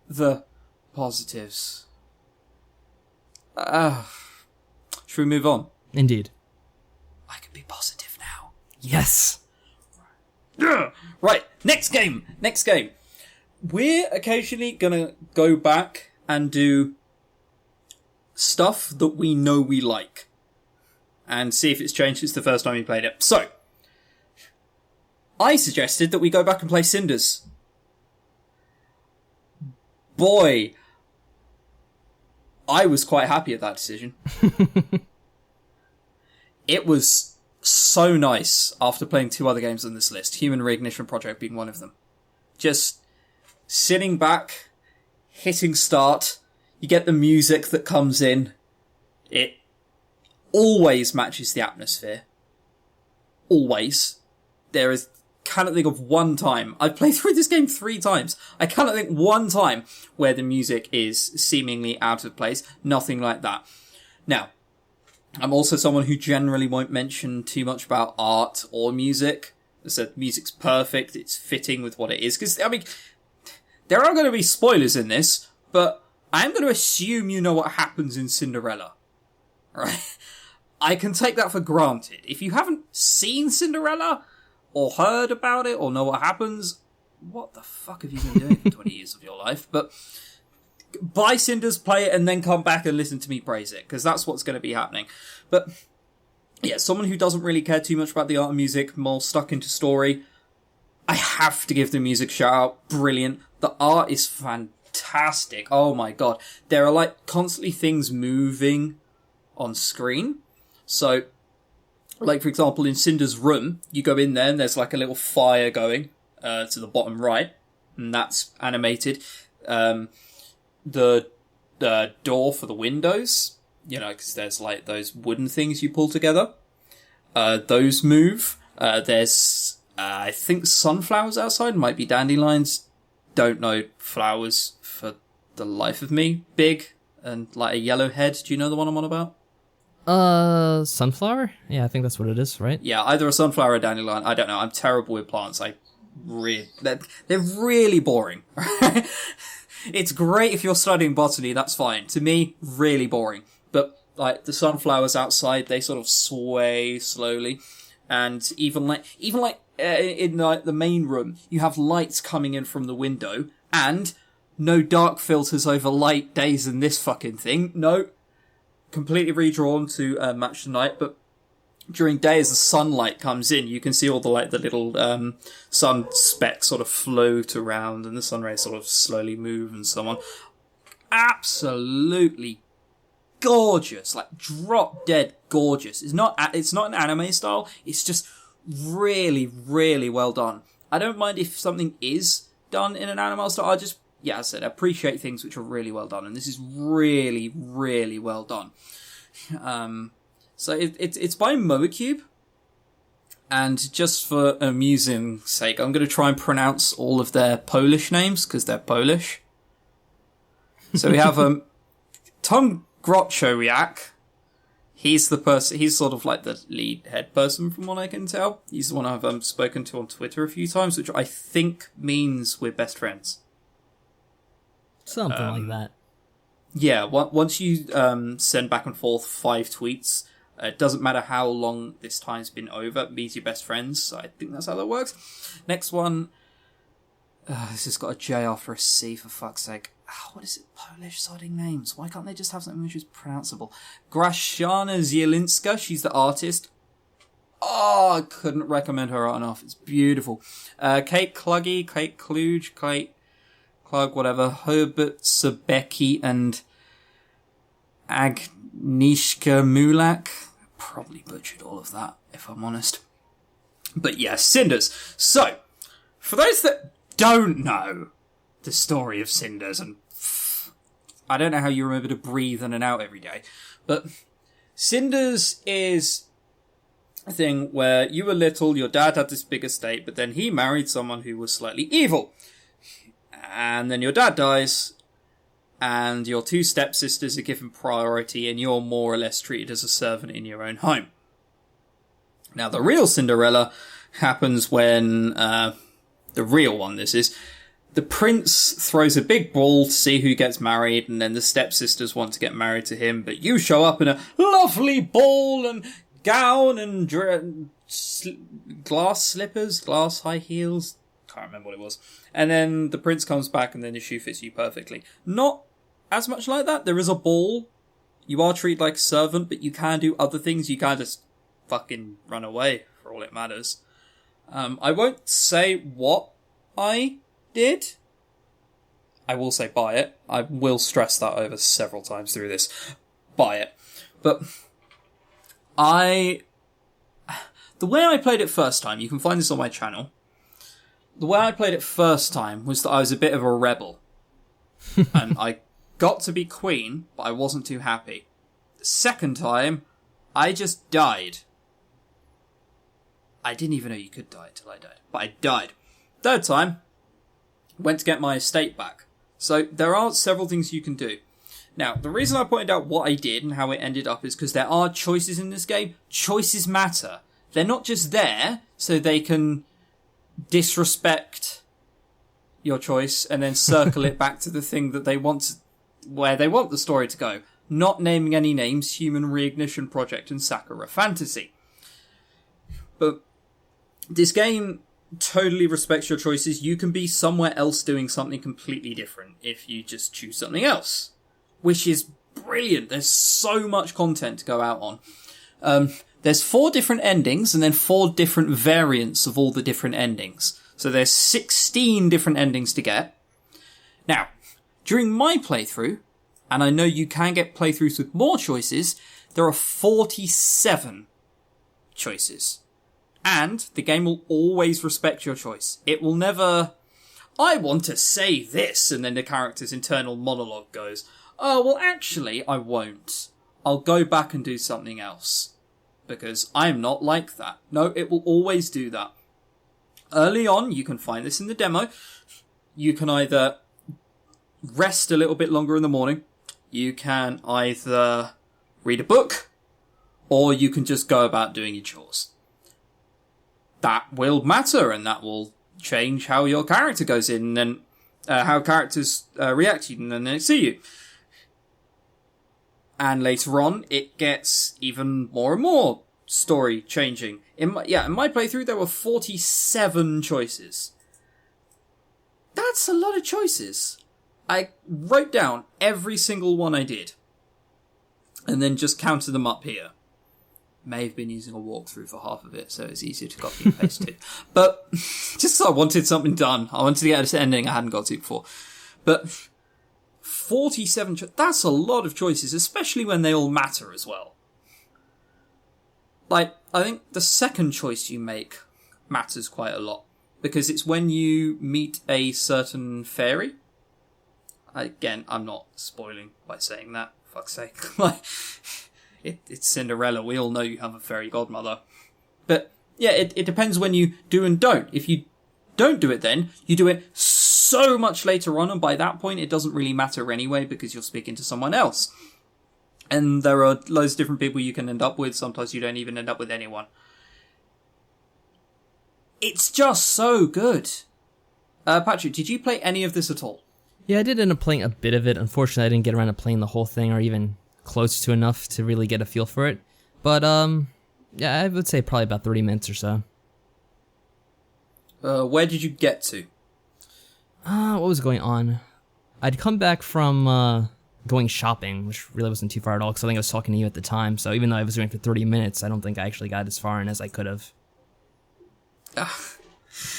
the positives. Should we move on? Indeed. I can be positive now. Yes. Right, next game. We're occasionally gonna go back and do stuff that we know we like and see if it's changed since the first time we played it. So, I suggested that we go back and play Cinders. Boy, I was quite happy at that decision. It was so nice after playing 2 other games on this list, Human Reignition Project being one of them. Just sitting back, hitting start, you get the music that comes in. It always matches the atmosphere. Always. There is, cannot think of one time. I've played through this game 3 times. I cannot think one time where the music is seemingly out of place. Nothing like that. Now, I'm also someone who generally won't mention too much about art or music. I said music's perfect, it's fitting with what it is. Because, I mean, there are going to be spoilers in this, but I'm going to assume you know what happens in Cinderella. Right? I can take that for granted. If you haven't seen Cinderella, or heard about it, or know what happens, what the fuck have you been doing for 20 years of your life? But buy Cinders, play it, and then come back and listen to me praise it, because that's what's going to be happening. But yeah, someone who doesn't really care too much about the art and music, more stuck into story, I have to give the music a shout out. Brilliant. The art is fantastic. Oh my god. There are like constantly things moving on screen. So, like for example, in Cinder's room, you go in there and there's like a little fire going to the bottom right, and that's animated. The door for the windows, you know, because there's like those wooden things you pull together. Those move. There's, I think sunflowers outside, might be dandelions. Don't know flowers for the life of me. Big and like a yellow head. Do you know the one I'm on about? Sunflower? Yeah, I think that's what it is, right? Yeah, either a sunflower or a dandelion. I don't know. I'm terrible with plants. They're really boring. It's great if you're studying botany, that's fine. To me, really boring. But, like, the sunflowers outside, they sort of sway slowly. And even like, in like, the main room, you have lights coming in from the window, and no dark filters over light days in this fucking thing. No. Completely redrawn to match the night, but during day as the sunlight comes in, you can see all the like the little sun specks sort of float around and the sun rays sort of slowly move and so on. Absolutely gorgeous, like drop dead gorgeous. It's not an anime style, it's just really, really well done. I don't mind if something is done in an anime style, I just, yeah, as I said, appreciate things which are really well done, and this is really, really well done. So it's by Moacube, And just for amusing sake, I'm going to try and pronounce all of their Polish names, because they're Polish. So we have Tom Grotchowiak. He's the person, he's sort of like the lead head person from what I can tell. He's the one I've spoken to on Twitter a few times, which I think means we're best friends. Something like that. Yeah, once you send back and forth 5 tweets, it doesn't matter how long this time's been over, it means you're best friends. So I think that's how that works. Next one, this has got a J after a C, for fuck's sake. What is it? Polish sodding names. Why can't they just have something which is pronounceable? Grashana Zielinska, she's the artist. Oh, I couldn't recommend her art enough. It's beautiful. Kate Kluggy, Kate Kluge, Kate Klug, whatever. Herbert Sabecki and Agnieszka Mulak. Probably butchered all of that, if I'm honest. But yeah, Cinders. So, for those that don't know the story of Cinders, and I don't know how you remember to breathe in and out every day, but Cinders is a thing where you were little, your dad had this big estate, but then he married someone who was slightly evil. And then your dad dies, and your 2 stepsisters are given priority, and you're more or less treated as a servant in your own home. Now, the real Cinderella happens when, the real one this is, the prince throws a big ball to see who gets married, and then the stepsisters want to get married to him, but you show up in a lovely ball and gown and glass slippers, glass high heels, can't remember what it was. And then the prince comes back and then the shoe fits you perfectly. Not as much like that. There is a ball. You are treated like a servant, but you can do other things. You can't just fucking run away for all it matters. I won't say what I did. I will say buy it. I will stress that over several times through this. Buy it. But the way I played it first time, you can find this on my channel. The way I played it first time was that I was a bit of a rebel. And I got to be queen, but I wasn't too happy. The second time, I just died. I didn't even know you could die until I died, but I died. Third time, went to get my estate back. So there are several things you can do. Now, the reason I pointed out what I did and how it ended up is because there are choices in this game. Choices matter. They're not just there so they can disrespect your choice and then circle it back to the thing that they want, where they want the story to go. Not naming any names, Human Reignition Project and Sakura Fantasy. But this game totally respects your choices. You can be somewhere else doing something completely different if you just choose something else, which is brilliant. There's so much content to go out on. There's 4 different endings and then 4 different variants of all the different endings. So there's 16 different endings to get. Now, during my playthrough, and I know you can get playthroughs with more choices, there are 47 choices. And the game will always respect your choice. It will never, I want to say this, and then the character's internal monologue goes, oh, well, actually, I won't. I'll go back and do something else. Because I'm not like that. No, it will always do that. Early on, you can find this in the demo. You can either rest a little bit longer in the morning. You can either read a book. Or you can just go about doing your chores. That will matter, and that will change how your character goes in, and how characters react to you, and then they see you. And later on, it gets even more and more story changing. In my playthrough, there were 47 choices. That's a lot of choices. I wrote down every single one I did. And then just counted them up here. May have been using a walkthrough for half of it, so it's easier to copy and paste too. But, just so I wanted something done. I wanted to get to ending I hadn't got to before. But 47 that's a lot of choices, especially when they all matter as well. Like, I think the second choice you make matters quite a lot, because it's when you meet a certain fairy. Again, I'm not spoiling by saying that, for fuck's sake. Like, it's Cinderella, we all know you have a fairy godmother. But Yeah, it depends when you do and don't. If you don't do it then, you do it so much later on, and by that point it doesn't really matter anyway because you're speaking to someone else. And there are loads of different people you can end up with. Sometimes you don't even end up with anyone. It's just so good. Patrick, did you play any of this at all? Yeah, I did end up playing a bit of it. Unfortunately, I didn't get around to playing the whole thing or even close to enough to really get a feel for it. But, yeah, I would say probably about 30 minutes or so. Where did you get to? What was going on? I'd come back from, going shopping, which really wasn't too far at all, because I think I was talking to you at the time, so even though I was doing it for 30 minutes, I don't think I actually got as far in as I could have.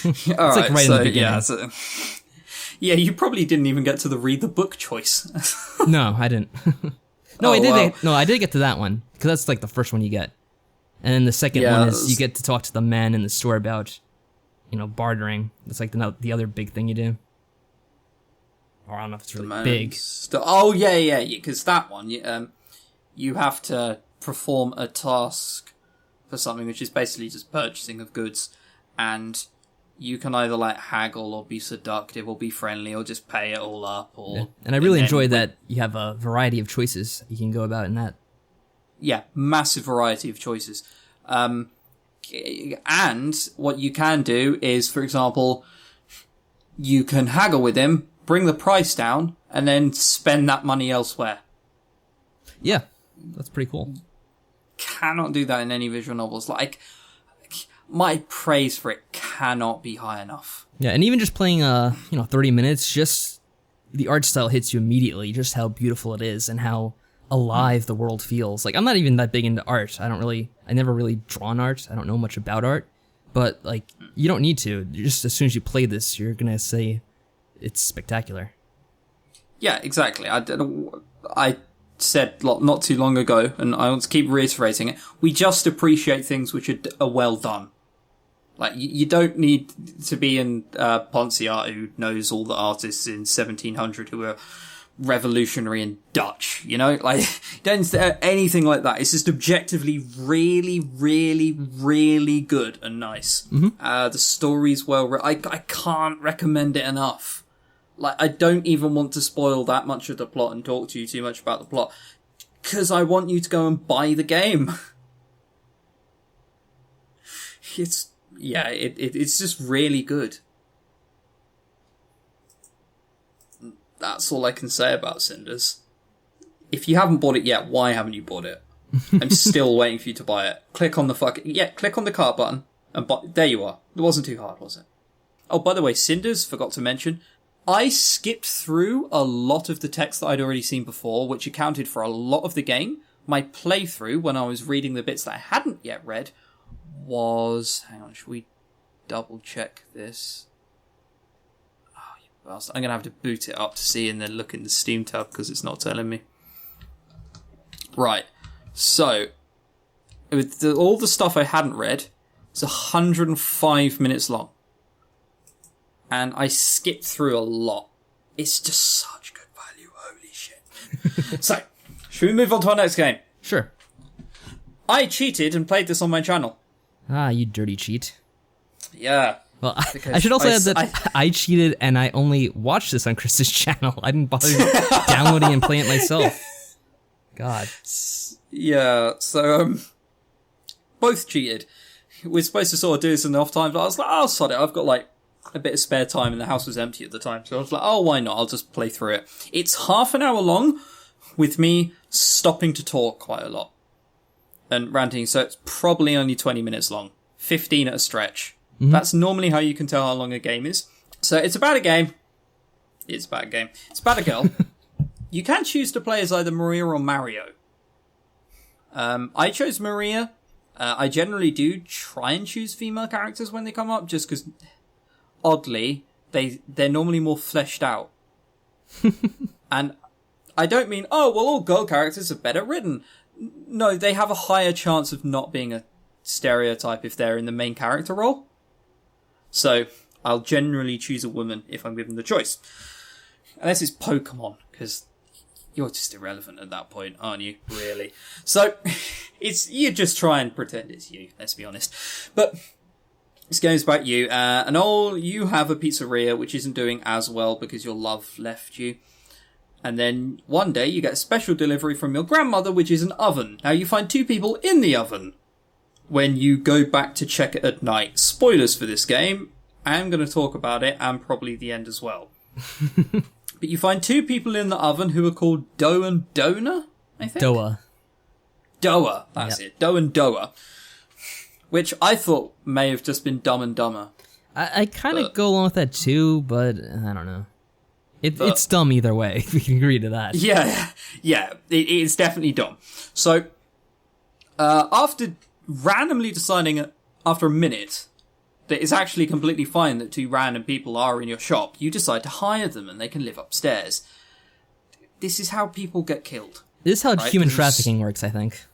It's like right in the beginning. Yeah, you probably didn't even get to the read the book choice. No, I didn't. No, I did get to that one, because that's like the first one you get. And then the second one is you get to talk to the man in the store about, bartering. That's like the other big thing you do. Or I don't know if it's really big. Yeah, because that one, you have to perform a task for something which is basically just purchasing of goods, and you can either like haggle or be seductive or be friendly or just pay it all up. And I really enjoy that you have a variety of choices you can go about in that. Yeah, massive variety of choices. And what you can do is, for example, you can haggle with him, bring the price down, and then spend that money elsewhere. Yeah, that's pretty cool. Cannot do that in any visual novels. Like, my praise for it cannot be high enough. Yeah, and even just playing, 30 minutes, just the art style hits you immediately, just how beautiful it is and how alive the world feels. Like, I'm not even that big into art. I never really drawn art. I don't know much about art. But, like, you don't need to. Just as soon as you play this, you're gonna say it's spectacular. Yeah, exactly. I said not too long ago, and I want to keep reiterating it, we just appreciate things which are well done. Like, you don't need to be in Ponzi art who knows all the artists in 1700 who are revolutionary and Dutch, Like, don't anything like that. It's just objectively really, really, really good and nice. Mm-hmm. The story's I can't recommend it enough. Like, I don't even want to spoil that much of the plot and talk to you too much about the plot, because I want you to go and buy the game. It's just really good. That's all I can say about Cinders. If you haven't bought it yet, why haven't you bought it? I'm still waiting for you to buy it. Click on the cart button, and there you are. It wasn't too hard, was it? Oh, by the way, Cinders, forgot to mention, I skipped through a lot of the text that I'd already seen before, which accounted for a lot of the game. My playthrough, when I was reading the bits that I hadn't yet read, was... Hang on, should we double check this? Oh, you bastard. I'm going to have to boot it up to see and then look in the Steam tab because it's not telling me. Right. So, with all the stuff I hadn't read, it's 105 minutes long. And I skipped through a lot. It's just such good value. Holy shit. So, should we move on to our next game? Sure. I cheated and played this on my channel. Ah, you dirty cheat. Yeah. Well, I should also add that I cheated and I only watched this on Chris's channel. I didn't bother downloading and playing it myself. God. Yeah, so, both cheated. We're supposed to sort of do this in the off time, but I was like, oh, sod it. I've got, like, a bit of spare time and the house was empty at the time. So I was like, oh, why not? I'll just play through it. It's half an hour long with me stopping to talk quite a lot and ranting. So it's probably only 20 minutes long, 15 at a stretch. Mm-hmm. That's normally how you can tell how long a game is. So it's about a game. It's about a game. It's about a girl. You can choose to play as either Maria or Mario. I chose Maria. I generally do try and choose female characters when they come up, just because, oddly, they're normally more fleshed out. And I don't mean, oh, well, all girl characters are better written. No, they have a higher chance of not being a stereotype if they're in the main character role. So, I'll generally choose a woman if I'm given the choice. Unless it's Pokemon, because you're just irrelevant at that point, aren't you? Really? So, you just try and pretend it's you, let's be honest. But this game's about you, and you have a pizzeria which isn't doing as well because your love left you. And then one day you get a special delivery from your grandmother, which is an oven. Now you find 2 people in the oven when you go back to check it at night. Spoilers for this game. I am going to talk about it and probably the end as well. But you find 2 people in the oven who are called Dough and Donor, I think? Doa, that's it. Dough and Doa. Which I thought may have just been Dumb and Dumber. I kind of go along with that too, but I don't know. It's dumb either way. We can agree to that. Yeah, it's definitely dumb. So, after randomly deciding after a minute that it's actually completely fine that 2 random people are in your shop, you decide to hire them and they can live upstairs. This is how people get killed. This is how human trafficking works, I think.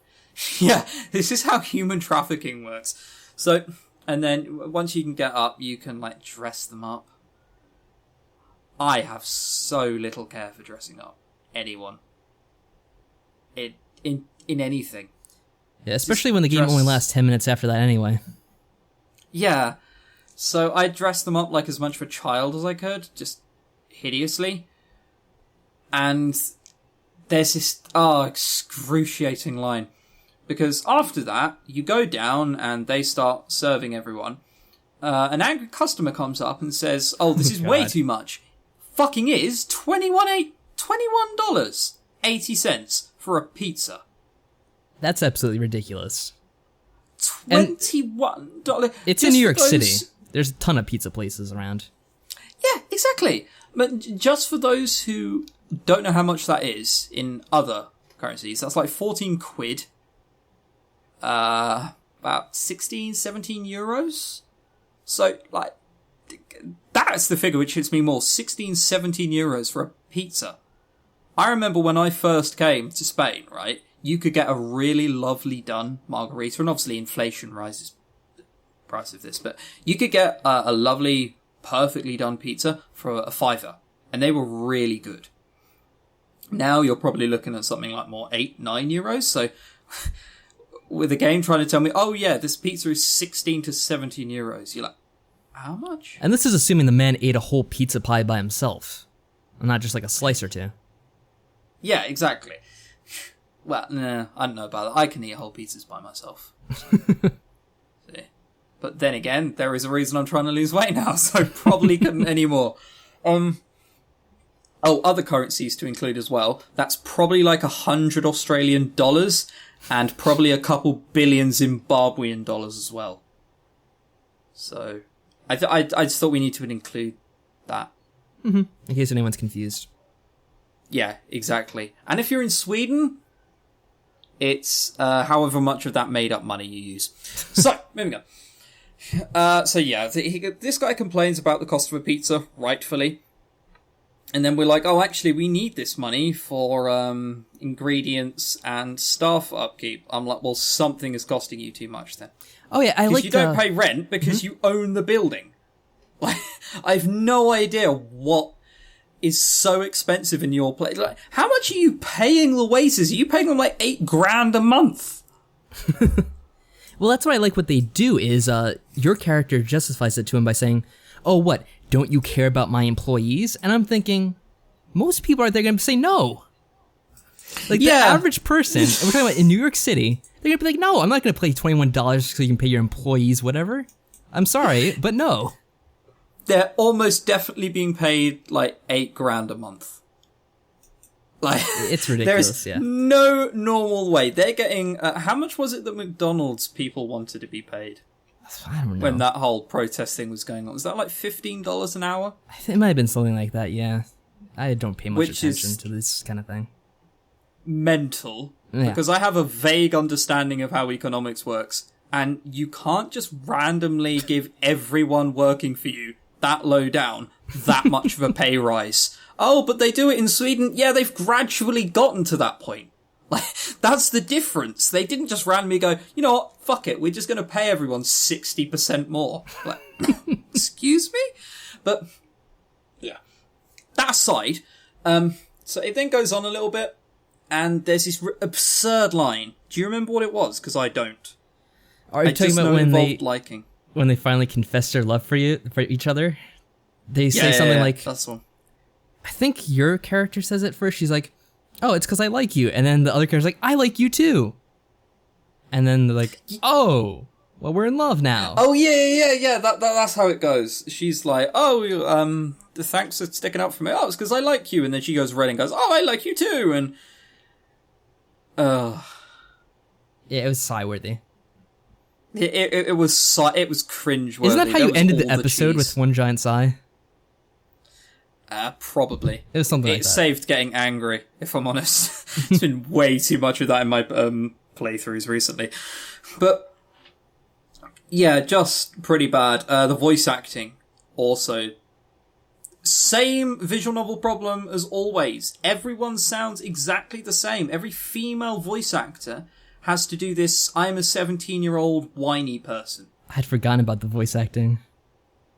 Yeah, this is how human trafficking works. So, and then once you can get up, you can, like, dress them up. I have so little care for dressing up anyone. In anything. Yeah, especially when the game only lasts 10 minutes after that anyway. Yeah. So I dressed them up like as much of a child as I could, just hideously. And there's this excruciating line. Because after that, you go down and they start serving everyone. An angry customer comes up and says, this is way too much. Fucking is $21.80 for a pizza. That's absolutely ridiculous. $21. It's in New York City. There's a ton of pizza places around. Yeah, exactly. But just for those who don't know how much that is in other currencies, that's like 14 quid. About 16, 17 euros. So, like, that's the figure which hits me more. 16, 17 euros for a pizza. I remember when I first came to Spain, right? You could get a really lovely done margarita, and obviously inflation rises the price of this, but you could get a lovely, perfectly done pizza for a £5, and they were really good. Now you're probably looking at something like more 8, 9 euros, so with a game trying to tell me, this pizza is 16 to 17 euros, you're like, how much? And this is assuming the man ate a whole pizza pie by himself, and not just like a slice or 2. Yeah, exactly. Well, nah, I don't know about that. I can eat whole pizzas by myself. See? But then again, there is a reason I'm trying to lose weight now, so I probably couldn't anymore. Other currencies to include as well. That's probably like 100 Australian dollars and probably a couple billion Zimbabwean dollars as well. So, I just thought we need to include that. Mm-hmm. In case anyone's confused. Yeah, exactly. And if you're in Sweden, it's however much of that made-up money you use. So, moving on. This guy complains about the cost of a pizza, rightfully. And then we're like, actually, we need this money for ingredients and staff upkeep. I'm like, well, something is costing you too much then. Oh, yeah, you don't pay rent because you own the building. Like, I have no idea what is so expensive in your place. Like, how much are you paying the waiters? Are you paying them like $8,000 a month? Well, that's why I like what they do is your character justifies it to him by saying, oh, what? Don't you care about my employees? And I'm thinking, most people out there going to say no. Like, the average person, and we're talking about in New York City, they're going to be like, no, I'm not going to pay $21 so you can pay your employees whatever. I'm sorry, but no. They're almost definitely being paid like $8,000 a month. Like, it's ridiculous. There's no normal way. They're getting how much was it that McDonald's people wanted to be paid? I don't know. When that whole protest thing was going on, was that like $15 an hour? It might have been something like that. Yeah, I don't pay much attention to this kind of thing. Mental, because I have a vague understanding of how economics works, and you can't just randomly give everyone working for you that low down that much of a pay rise. Oh, but they do it in Sweden. Yeah, they've gradually gotten to that point. Like, that's the difference. They didn't just randomly go, you know what, fuck it, we're just going to pay everyone 60% more. Like, excuse me? But, yeah. That aside, So it then goes on a little bit, and there's this absurd line. Do you remember what it was? Because I don't. Are you talking about liking. When they finally confess their love for each other? They say something like, that's the one. I think your character says it first. She's like, oh, it's because I like you. And then the other character's like, I like you too. And then they're like, oh, well, we're in love now. Oh, yeah. That's how it goes. She's like, oh, thanks for sticking up for me. Oh, it's because I like you. And then she goes red and goes, oh, I like you too. And, yeah, it was sigh-worthy. It was cringe-worthy. Isn't that how you ended the episode, with one giant sigh? Probably. It was something like that. It saved getting angry, if I'm honest. It's been way too much of that in my playthroughs recently. But, yeah, just pretty bad. The voice acting, also. Same visual novel problem as always. Everyone sounds exactly the same. Every female voice actor has to do this, I'm a 17-year-old whiny person. I had forgotten about the voice acting.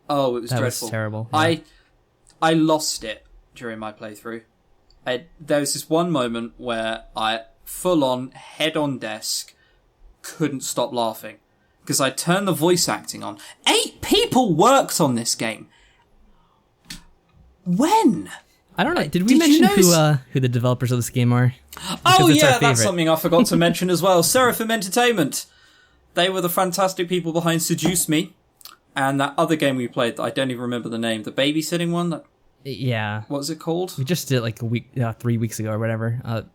Oh, it was dreadful. That was terrible. Yeah. I lost it during my playthrough. There was this one moment where I, full on, head on desk, couldn't stop laughing. Because I turned the voice acting on. 8 people worked on this game. When? I don't know. Did we mention who the developers of this game are? Oh yeah, that's something I forgot to mention as well. Seraphim Entertainment. They were the fantastic people behind Seduce Me. And that other game we played that I don't even remember the name. The babysitting one? Yeah. What was it called? We just did it like 3 weeks ago or whatever.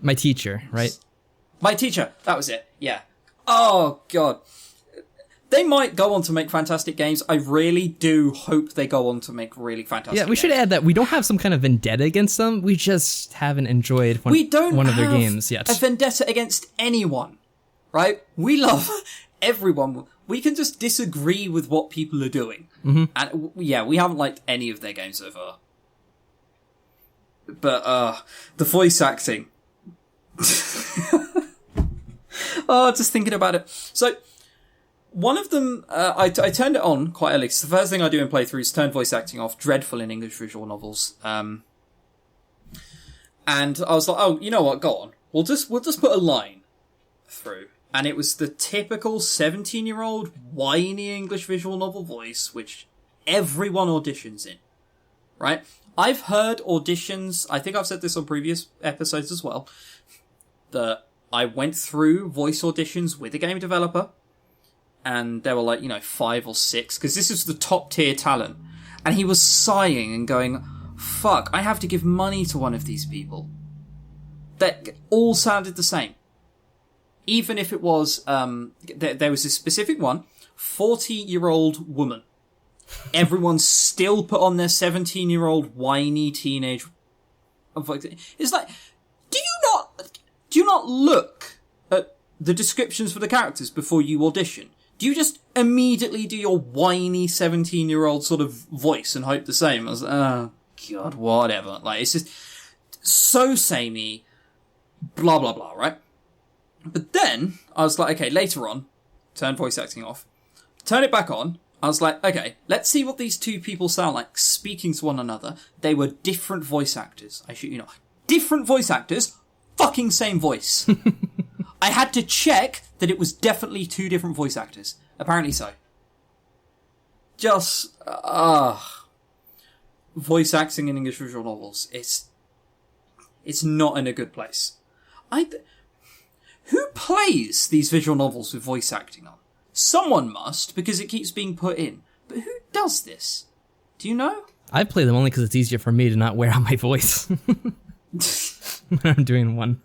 My Teacher, right? My Teacher. That was it. Yeah. Oh, God. They might go on to make fantastic games. I really do hope they go on to make really fantastic games. Yeah, we should add that we don't have some kind of vendetta against them. We just haven't enjoyed one of their games yet. A vendetta against anyone, right? We love everyone. We can just disagree with what people are doing. Mm-hmm. And yeah, we haven't liked any of their games so far. But the voice acting. Oh, just thinking about it. So, one of them, I turned it on quite early. So the first thing I do in playthroughs is turn voice acting off. Dreadful in English visual novels. And I was like, oh, you know what? Go on. We'll just put a line through. And it was the typical 17-year-old whiny English visual novel voice, which everyone auditions in. Right? I've heard auditions, I think I've said this on previous episodes as well, that I went through voice auditions with a game developer, and there were 5 or 6, because this is the top tier talent. And he was sighing and going, fuck, I have to give money to one of these people. That all sounded the same. Even if it was, there was a specific one, 40-year-old woman. Everyone still put on their 17-year-old whiny teenage. It's like, do you not look at the descriptions for the characters before you audition? Do you just immediately do your whiny 17-year-old sort of voice and hope the same? I was like, oh, God, whatever. It's just so samey, blah, blah, blah, right? But then, I was like, okay, later on, turn voice acting off, turn it back on. I was like, okay, let's see what these two people sound like speaking to one another. They were different voice actors. I shit you not. Different voice actors, fucking same voice. I had to check that it was definitely 2 different voice actors. Apparently so. Just, voice acting in English visual novels. It's not in a good place. Who plays these visual novels with voice acting on? Someone must, because it keeps being put in. But who does this? Do you know? I play them only because it's easier for me to not wear out my voice when I'm doing one.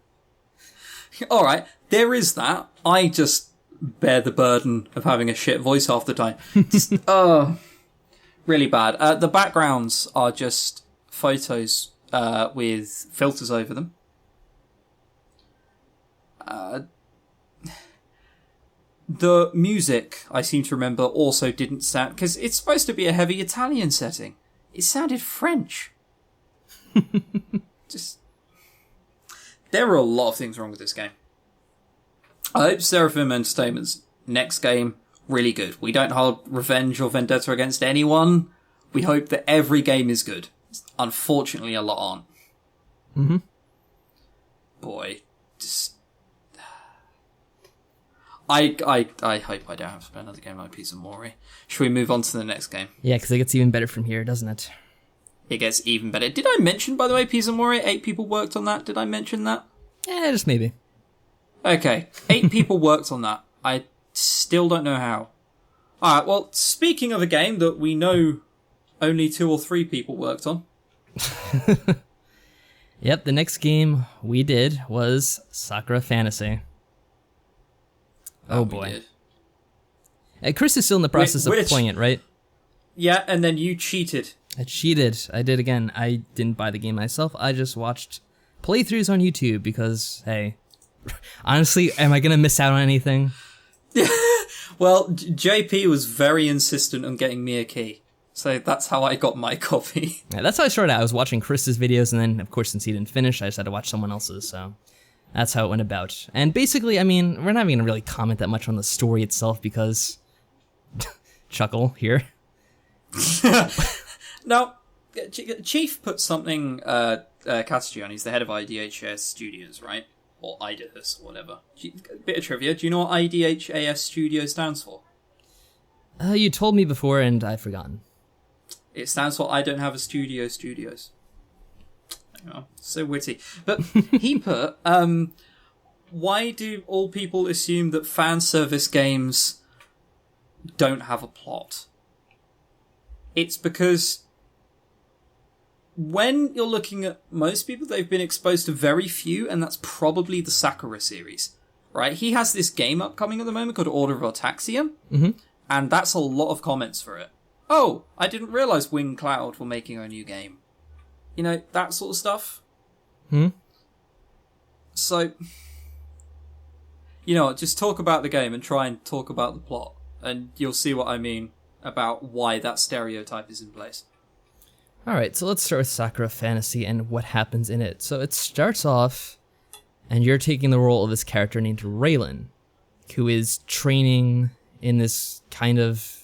Alright, there is that. I just bear the burden of having a shit voice half the time. Just, really bad. The backgrounds are just photos with filters over them. The music, I seem to remember, also didn't sound... Because it's supposed to be a heavy Italian setting. It sounded French. Just... There are a lot of things wrong with this game. I hope Seraphim Entertainment's next game, really good. We don't hold revenge or vendetta against anyone. We hope that every game is good. Unfortunately, a lot aren't. Mm-hmm. Boy, just... I hope I don't have to play another game like Pizz'Amore. Should we move on to the next game? Yeah, because it gets even better from here, doesn't it? It gets even better. Did I mention, by the way, Pizz'Amore? 8 people worked on that. Did I mention that? Yeah, just maybe. Okay, 8 people worked on that. I still don't know how. Alright, well, speaking of a game that we know only 2 or 3 people worked on. Yep, the next game we did was Sakura Fantasy. Oh boy. Chris is still in the process of playing it, right? Yeah, and then you cheated. I cheated. I did again. I didn't buy the game myself. I just watched playthroughs on YouTube because, hey, honestly, am I going to miss out on anything? Well, JP was very insistent on getting me a key. So that's how I got my copy. Yeah, that's how I started out. I was watching Chris's videos, and then, of course, since he didn't finish, I just had to watch someone else's, so that's how it went about. And basically, I mean, we're not even going to really comment that much on the story itself because... chuckle here. Now, Chief put something, Katsuji, he's the head of IDHAS Studios, right? Or IDHAS, or whatever. Bit of trivia, do you know what IDHAS Studio stands for? You told me before, and I've forgotten. It stands for I Don't Have a Studio Studios. Oh, so witty. But he put, why do all people assume that fan service games don't have a plot? It's because when you're looking at most people, they've been exposed to very few, and that's probably the Sakura series, right? He has this game upcoming at the moment called Order of Ataxium, and that's a lot of comments for it. Oh, I didn't realise Wing Cloud were making a new game. You know, that sort of stuff. So, you know, just talk about the game and try and talk about the plot, and you'll see what I mean about why that stereotype is in place. Alright, so let's start with Sakura Fantasy and what happens in it. So it starts off, and you're taking the role of this character named Raylan, who is training in this kind of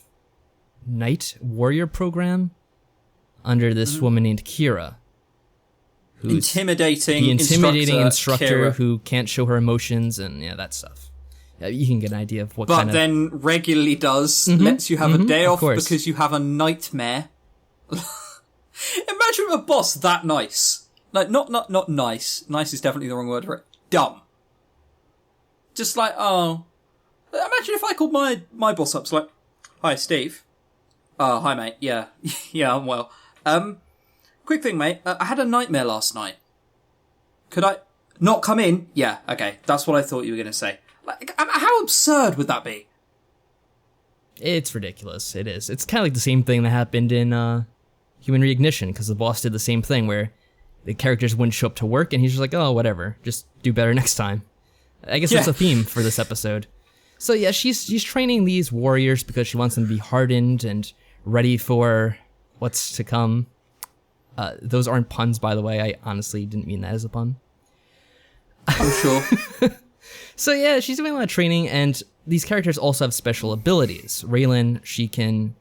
knight warrior program under this woman named Kira. Who's intimidating the intimidating instructor Kira, who can't show her emotions and yeah, that stuff. Yeah, you can get an idea of what but kind of... then regularly does, lets you have a day off course. because you have a nightmare. Imagine a boss that nice. Like, not nice. Nice is definitely the wrong word for it. Dumb. Just like, oh... Imagine if I called my boss up, so like, hi, Steve. Hi, mate. Yeah. Yeah, I'm well. Quick thing, mate. I had a nightmare last night. Could I not come in? Yeah, okay. That's what I thought you were going to say. Like, how absurd would that be? It's ridiculous. It is. It's kind of like the same thing that happened in Human Reignition, because the boss did the same thing where the characters wouldn't show up to work, and he's just like, oh, whatever. Just do better next time. I guess that's a theme for this episode. So yeah, she's training these warriors because she wants them to be hardened and ready for what's to come. Those aren't puns, by the way. I honestly didn't mean that as a pun. I'm sure. So yeah, she's doing a lot of training, and these characters also have special abilities. Raylan, she can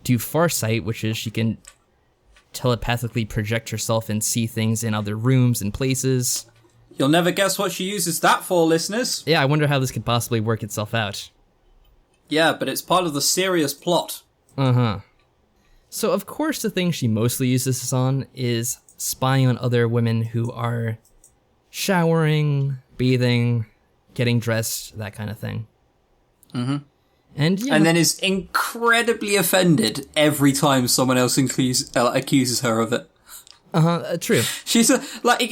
do Farsight, which is she can telepathically project herself and see things in other rooms and places. You'll never guess what she uses that for, listeners. Yeah, I wonder how this could possibly work itself out. Yeah, but it's part of the serious plot. Uh-huh. So, of course, the thing she mostly uses this on is spying on other women who are showering, bathing, getting dressed, that kind of thing. And then is incredibly offended every time someone else accuses her of it. True. She's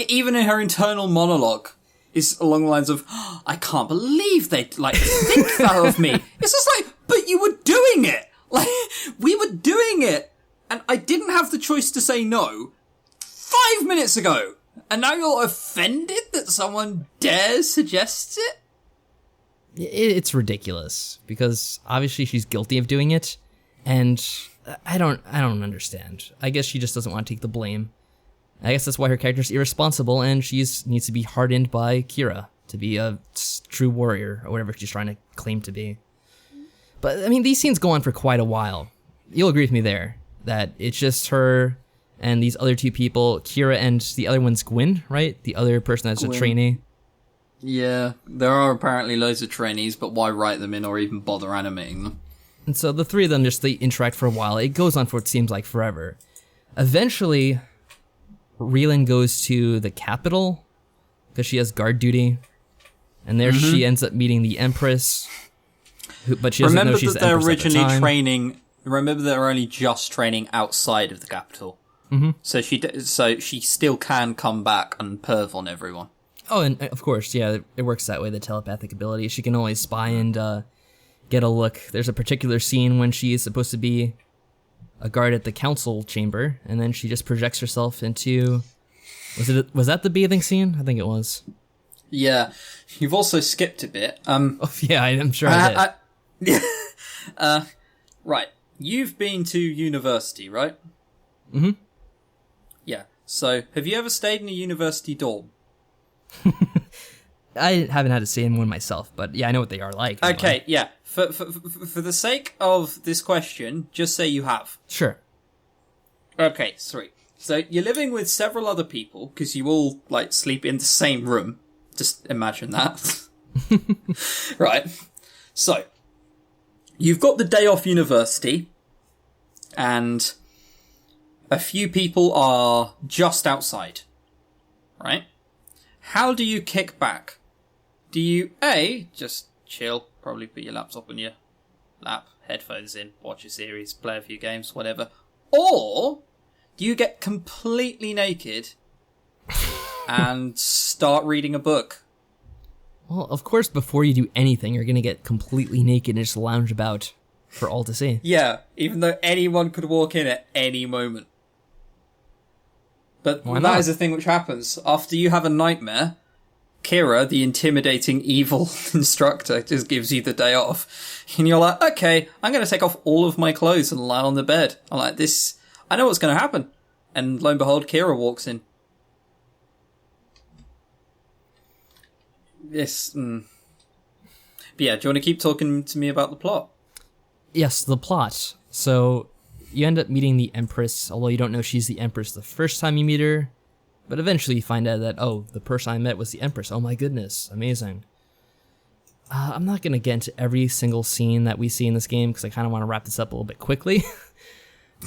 even in her internal monologue is along the lines of, oh, I can't believe they think that of me. It's just like, but you were doing it. Like, we were doing it, and I didn't have the choice to say no 5 minutes ago, and now you're offended that someone dares suggest it? It's ridiculous, because obviously she's guilty of doing it, and I don't understand. I guess she just doesn't want to take the blame. I guess that's why her character's irresponsible, and she needs to be hardened by Kira to be a true warrior, or whatever she's trying to claim to be. But, I mean, these scenes go on for quite a while. You'll agree with me there, that it's just her And these other two people, Kira and the other one's Gwyn, right? The other person that's a trainee. Yeah, there are apparently loads of trainees, but why write them in or even bother animating them? And so the three of them they interact for a while. It goes on for what seems like forever. Eventually, Raylan goes to the capital because she has guard duty. And there she ends up meeting the Empress. But she doesn't know she's the Empress at the time. Remember they're only just training outside of the capital. Mm-hmm. So she still can come back and perv on everyone. Oh, and of course, yeah, it works that way, the telepathic ability. She can always spy and get a look. There's a particular scene when she is supposed to be a guard at the council chamber, and then she just projects herself into... Was that the bathing scene? I think it was. Yeah. You've also skipped a bit. Oh, yeah, I'm sure I did. Right. You've been to university, right? Mm-hmm. Yeah. So, have you ever stayed in a university dorm? I haven't had to stay in one myself, but yeah, I know what they are like. Okay, anyway. yeah. For the sake of this question, just say you have. Sure. Okay, sweet. So, you're living with several other people, because you all, sleep in the same room. Just imagine that. Right. So, you've got the day off university, and a few people are just outside. Right? How do you kick back? Do you, A, just chill, probably put your laptop on your lap, headphones in, watch a series, play a few games, whatever, or do you get completely naked and start reading a book? Well, of course, before you do anything, you're going to get completely naked and just lounge about for all to see. Yeah, even though anyone could walk in at any moment. But that is the thing which happens. After you have a nightmare, Kira, the intimidating evil instructor, just gives you the day off. And you're like, okay, I'm going to take off all of my clothes and lie on the bed. I'm like, I know what's going to happen. And lo and behold, Kira walks in. Yes. But yeah, do you want to keep talking to me about the plot? Yes, the plot. So you end up meeting the Empress, although you don't know she's the Empress the first time you meet her. But eventually you find out that, oh, the person I met was the Empress. Oh my goodness, amazing. I'm not going to get into every single scene that we see in this game because I kind of want to wrap this up a little bit quickly.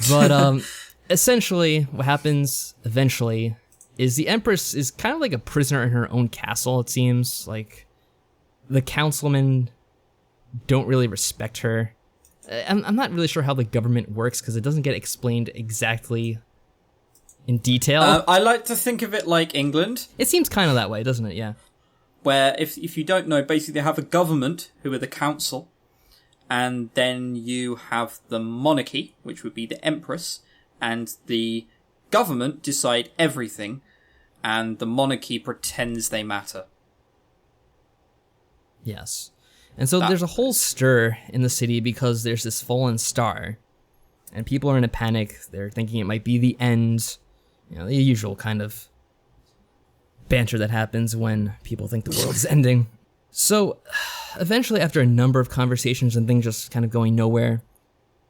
But essentially what happens eventually is the Empress is kind of like a prisoner in her own castle, it seems. Like, the councilmen don't really respect her. I'm not really sure how the government works because it doesn't get explained exactly in detail. I like to think of it like England. It seems kind of that way, doesn't it? Yeah. Where, if you don't know, basically they have a government, who are the council, and then you have the monarchy, which would be the Empress, and the government decide everything, and the monarchy pretends they matter. Yes. And so there's a whole stir in the city because there's this fallen star, and people are in a panic. They're thinking it might be the end. You know, the usual kind of banter that happens when people think the world is ending. So, eventually, after a number of conversations and things just kind of going nowhere,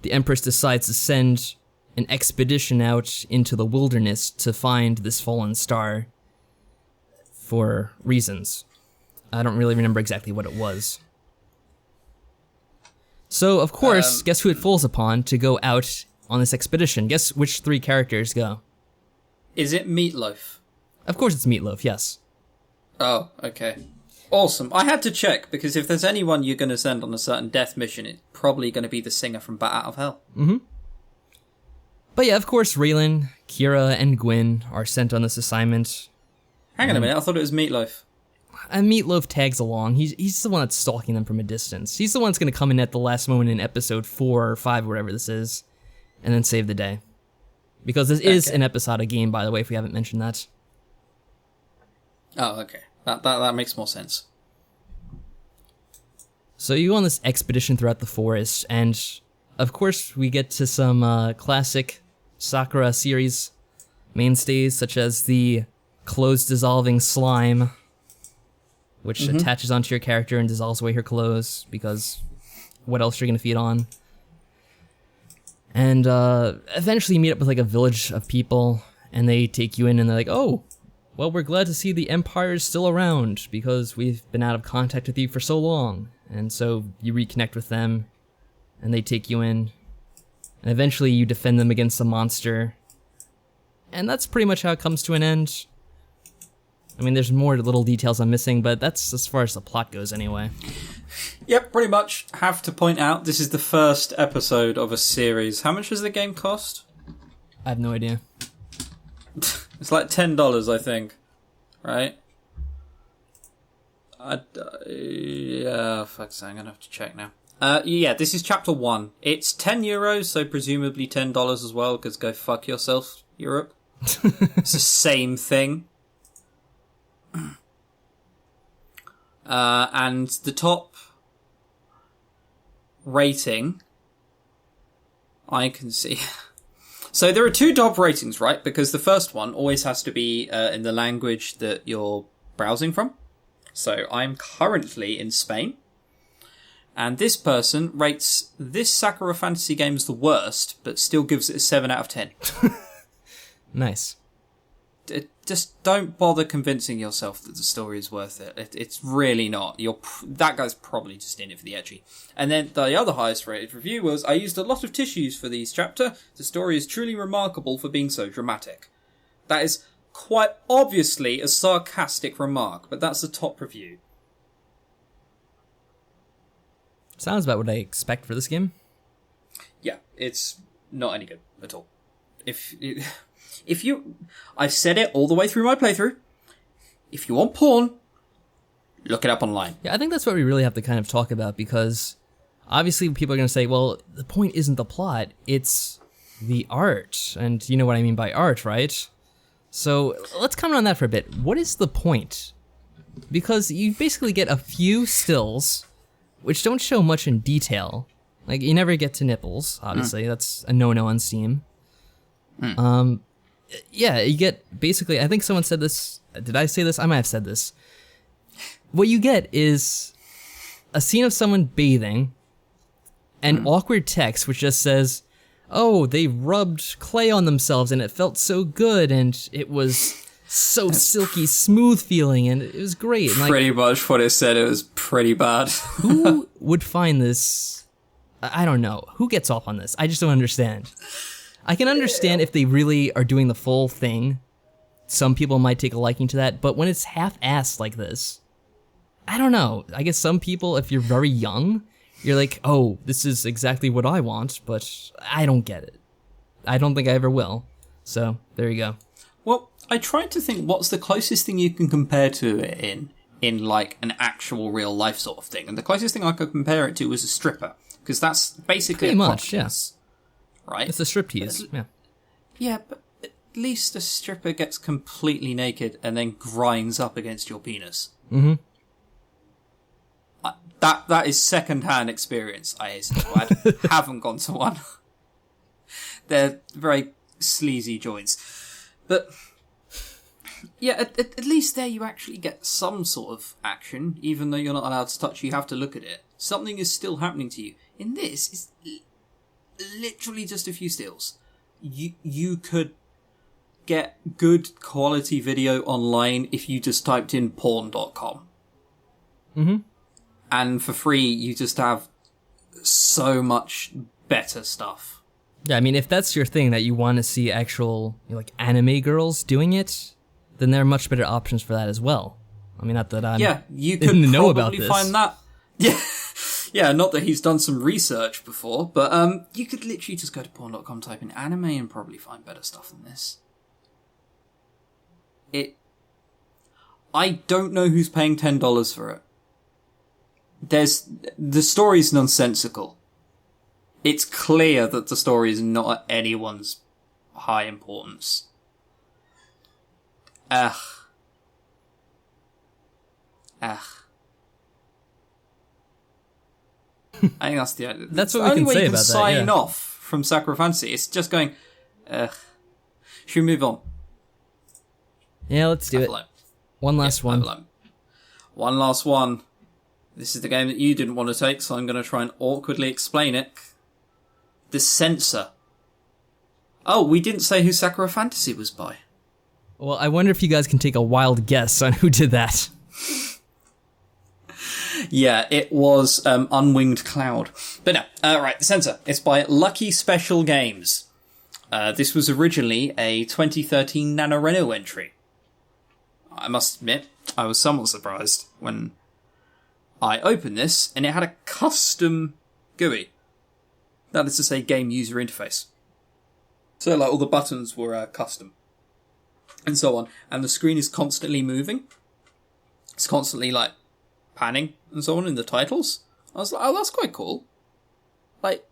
the Empress decides to send an expedition out into the wilderness to find this fallen star for reasons. I don't really remember exactly what it was. So, of course, guess who it falls upon to go out on this expedition? Guess which three characters go? Is it Meatloaf? Of course it's Meatloaf, yes. Oh, okay. Awesome. I had to check, because if there's anyone you're going to send on a certain death mission, it's probably going to be the singer from Bat Out of Hell. Mm-hmm. But yeah, of course, Raylan, Kira, and Gwyn are sent on this assignment. Hang on a minute, I thought it was Meatloaf. And Meatloaf tags along. He's the one that's stalking them from a distance. He's the one that's going to come in at the last moment in episode 4 or 5, whatever this is, and then save the day. Because this is an episodic game, by the way, if we haven't mentioned that. Oh, okay. That makes more sense. So you go on this expedition throughout the forest, and of course we get to some classic Sakura series mainstays, such as the clothes dissolving slime, which attaches onto your character and dissolves away her clothes, because what else are you going to feed on? And eventually you meet up with like a village of people, and they take you in, and they're like, oh, well, we're glad to see the Empire is still around because we've been out of contact with you for so long. And so you reconnect with them, and they take you in, and eventually you defend them against a monster. And that's pretty much how it comes to an end. I mean, there's more little details I'm missing, but that's as far as the plot goes anyway. Yep, pretty much. Have to point out, this is the first episode of a series. How much does the game cost? I have no idea. It's like $10, I think. Right? Yeah, fuck's sake, I'm gonna have to check now. Yeah, this is chapter 1. It's €10, so presumably $10 as well, because go fuck yourself, Europe. It's the same thing. And the top rating I can see. So there are 2 top ratings, right? Because the first one always has to be in the language that you're browsing from. So I'm currently in Spain. And this person rates this Sakura Fantasy game as the worst, but still gives it a 7 out of 10. Nice. Just don't bother convincing yourself that the story is worth it. It's really not. That guy's probably just in it for the edgy. And then the other highest rated review was, I used a lot of tissues for these chapter. The story is truly remarkable for being so dramatic. That is quite obviously a sarcastic remark, but that's the top review. Sounds about what I expect for this game. Yeah, it's not any good at all. If you... I've said it all the way through my playthrough. If you want porn, look it up online. Yeah, I think that's what we really have to kind of talk about, because obviously people are going to say, well, the point isn't the plot, it's the art. And you know what I mean by art, right? So let's comment on that for a bit. What is the point? Because you basically get a few stills, which don't show much in detail. Like, you never get to nipples, obviously. That's a no-no on Steam. Yeah, you get, basically, I think someone said this. Did I say this? I might have said this. What you get is a scene of someone bathing, and awkward text which just says, oh, they rubbed clay on themselves and it felt so good, and it was so silky smooth feeling, and it was great. And pretty much what it said. It was pretty bad. Who would find this? I don't know. Who gets off on this? I just don't understand. I can understand if they really are doing the full thing. Some people might take a liking to that, but when it's half-assed like this, I don't know. I guess some people, if you're very young, you're like, oh, this is exactly what I want, but I don't get it. I don't think I ever will. So, there you go. Well, I tried to think what's the closest thing you can compare to it in like an actual real life sort of thing. And the closest thing I could compare it to was a stripper. Because that's basically pretty much, yes. Right? It's a striptease, yeah. Yeah, but at least a stripper gets completely naked and then grinds up against your penis. Mm-hmm. That is second-hand experience, I hasten to add. Haven't gone to one. They're very sleazy joints. But, yeah, at least there you actually get some sort of action. Even though you're not allowed to touch, you have to look at it. Something is still happening to you. In this, it's literally just a few stills. You could get good quality video online if you just typed in porn.com. Mm-hmm. And for free, you just have so much better stuff. Yeah, I mean, if that's your thing, that you want to see actual, like, anime girls doing it, then there are much better options for that as well. I mean, not that I'm you could didn't know probably about this. Find that. Yeah. Yeah, not that he's done some research before, but you could literally just go to porn.com, type in anime, and probably find better stuff than this. I don't know who's paying $10 for it. The story's nonsensical. It's clear that the story is not at anyone's high importance. Ugh. I think that's that's what we can say about that. Sign off from Sakura Fantasy. It's just going, ugh. Should we move on? Yeah, let's do it. One last one. One last one. This is the game that you didn't want to take, so I'm going to try and awkwardly explain it. The Censor Oh, we didn't say who Sakura Fantasy was by. Well, I wonder if you guys can take a wild guess on who did that. Yeah, it was Unwinged Cloud. But no, right, the Censor. It's by Lucky Special Games. This was originally a 2013 NaNoRenO entry. I must admit, I was somewhat surprised when I opened this, and it had a custom GUI. That is to say, game user interface. So, like, all the buttons were custom. And so on. And the screen is constantly moving. It's constantly, like, panning and so on in the titles. I was like, oh, that's quite cool. Like,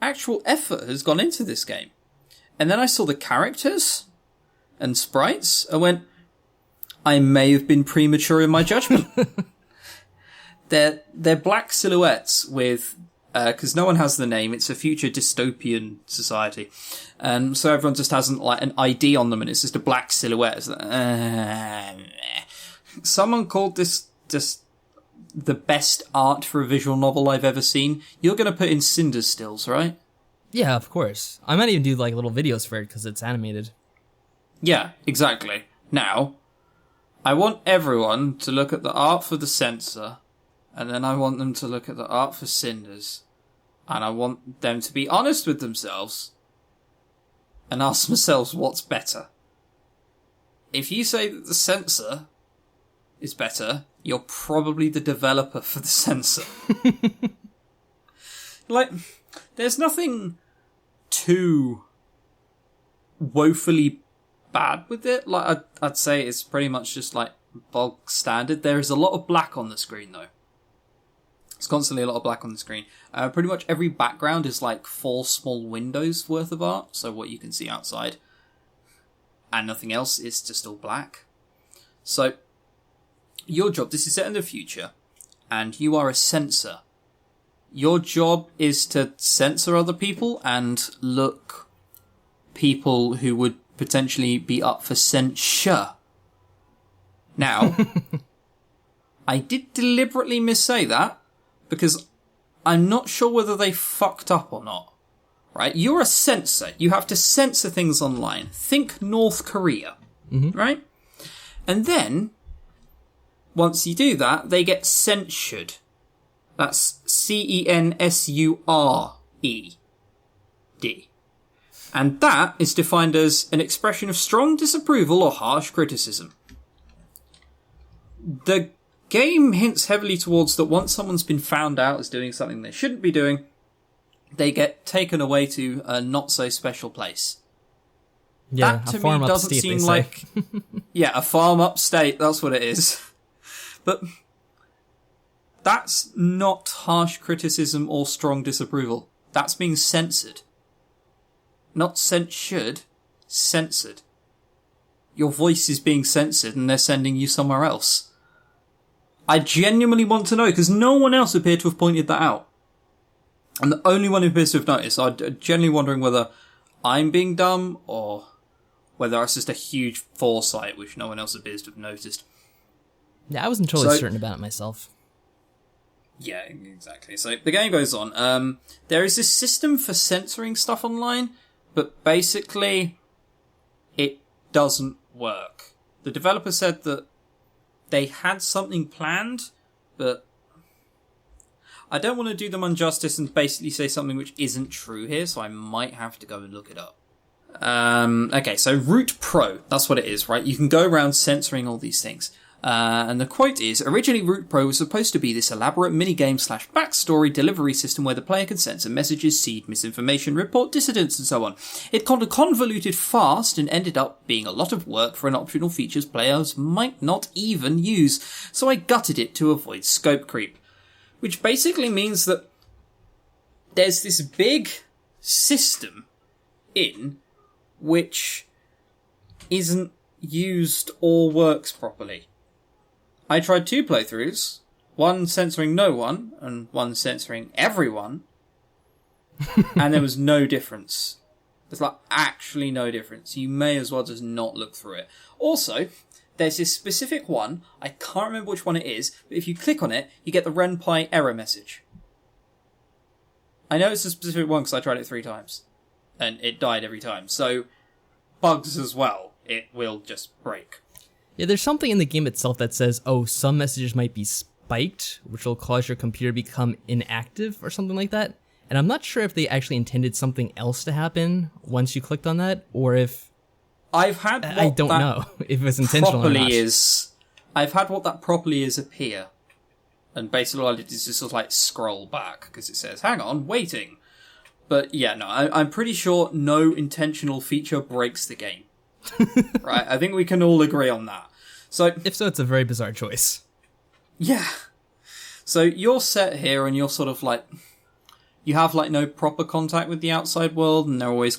actual effort has gone into this game. And then I saw the characters and sprites. I went, I may have been premature in my judgment. They're black silhouettes with, because no one has the name, it's a future dystopian society. And so everyone just has an ID on them and it's just a black silhouette. It's like, someone called this just the best art for a visual novel I've ever seen. You're going to put in Cinders stills, right? Yeah, of course. I might even do like little videos for it because it's animated. Yeah, exactly. Now, I want everyone to look at the art for the Censor, and then I want them to look at the art for Cinders, and I want them to be honest with themselves and ask themselves what's better. If you say that the Censor is better, you're probably the developer for the Censor. Like, there's nothing too woefully bad with it. Like, I'd say it's pretty much just like bog standard. There is a lot of black on the screen though. It's constantly a lot of black on the screen. Pretty much every background is like 4 small windows worth of art, so what you can see outside. And nothing else, it's just all black. So, your job, this is set in the future, and you are a censor. Your job is to censor other people and look people who would potentially be up for censure. Now, I did deliberately missay that because I'm not sure whether they fucked up or not. Right? You're a censor. You have to censor things online. Think North Korea. Mm-hmm. Right? And then, once you do that, they get censured. That's CENSURED. And that is defined as an expression of strong disapproval or harsh criticism. The game hints heavily towards that once someone's been found out as doing something they shouldn't be doing, they get taken away to a not-so-special place. Yeah, that to me doesn't seem like... Yeah, a farm upstate, that's what it is. But that's not harsh criticism or strong disapproval. That's being censored. Not censured, censored. Your voice is being censored and they're sending you somewhere else. I genuinely want to know, because no one else appeared to have pointed that out. I'm the only one who appears to have noticed. I'm genuinely wondering whether I'm being dumb or whether it's just a huge foresight which no one else appears to have noticed. Yeah, I wasn't totally certain about it myself. Yeah, exactly. So the game goes on. There is this system for censoring stuff online, but basically it doesn't work. The developer said that they had something planned, but I don't want to do them injustice and basically say something which isn't true here, so I might have to go and look it up. Okay, so Root Pro, that's what it is, right? You can go around censoring all these things. And the quote is, originally Root Pro was supposed to be this elaborate minigame / backstory delivery system where the player can censor messages, seed misinformation, report dissidents and so on. It got convoluted fast and ended up being a lot of work for an optional features players might not even use, so I gutted it to avoid scope creep. Which basically means that there's this big system in which isn't used or works properly. I tried 2 playthroughs, one censoring no one and one censoring everyone, and there was no difference. There's like actually no difference. You may as well just not look through it. Also, there's this specific one, I can't remember which one it is, but if you click on it, you get the Ren'Py error message. I know it's a specific one because I tried it 3 times. and it died every time. So, bugs as well, it will just break. Yeah, there's something in the game itself that says, oh, some messages might be spiked, which will cause your computer to become inactive or something like that. And I'm not sure if they actually intended something else to happen once you clicked on that, or if... I've had I don't know if it's intentional or not. I've had what that properly is appear. And basically all I did is just sort of like scroll back, because it says, hang on, waiting. But yeah, no, I'm pretty sure no intentional feature breaks the game. Right, I think we can all agree on that. So, if so, it's a very bizarre choice. Yeah. So you're set here and you're sort of like, you have like no proper contact with the outside world, and they're always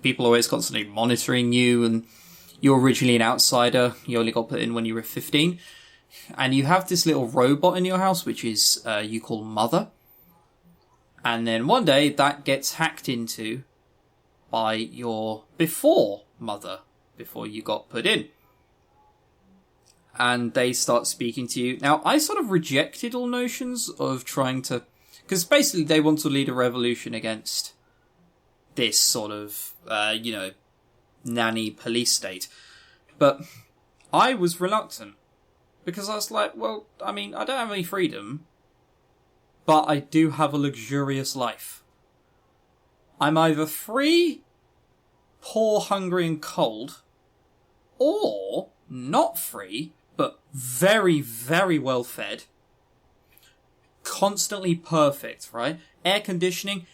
people are always constantly monitoring you, and you're originally an outsider. You only got put in when you were 15. And you have this little robot in your house, which is, you call Mother. And then one day that gets hacked into by your before Mother, before you got put in. And they start speaking to you. Now, I sort of rejected all notions of trying to... Because basically they want to lead a revolution against this sort of, nanny police state. But I was reluctant. Because I was like, well, I mean, I don't have any freedom. But I do have a luxurious life. I'm either free, poor, hungry, and cold, or not free, but very, very well fed, constantly perfect, right? Air conditioning,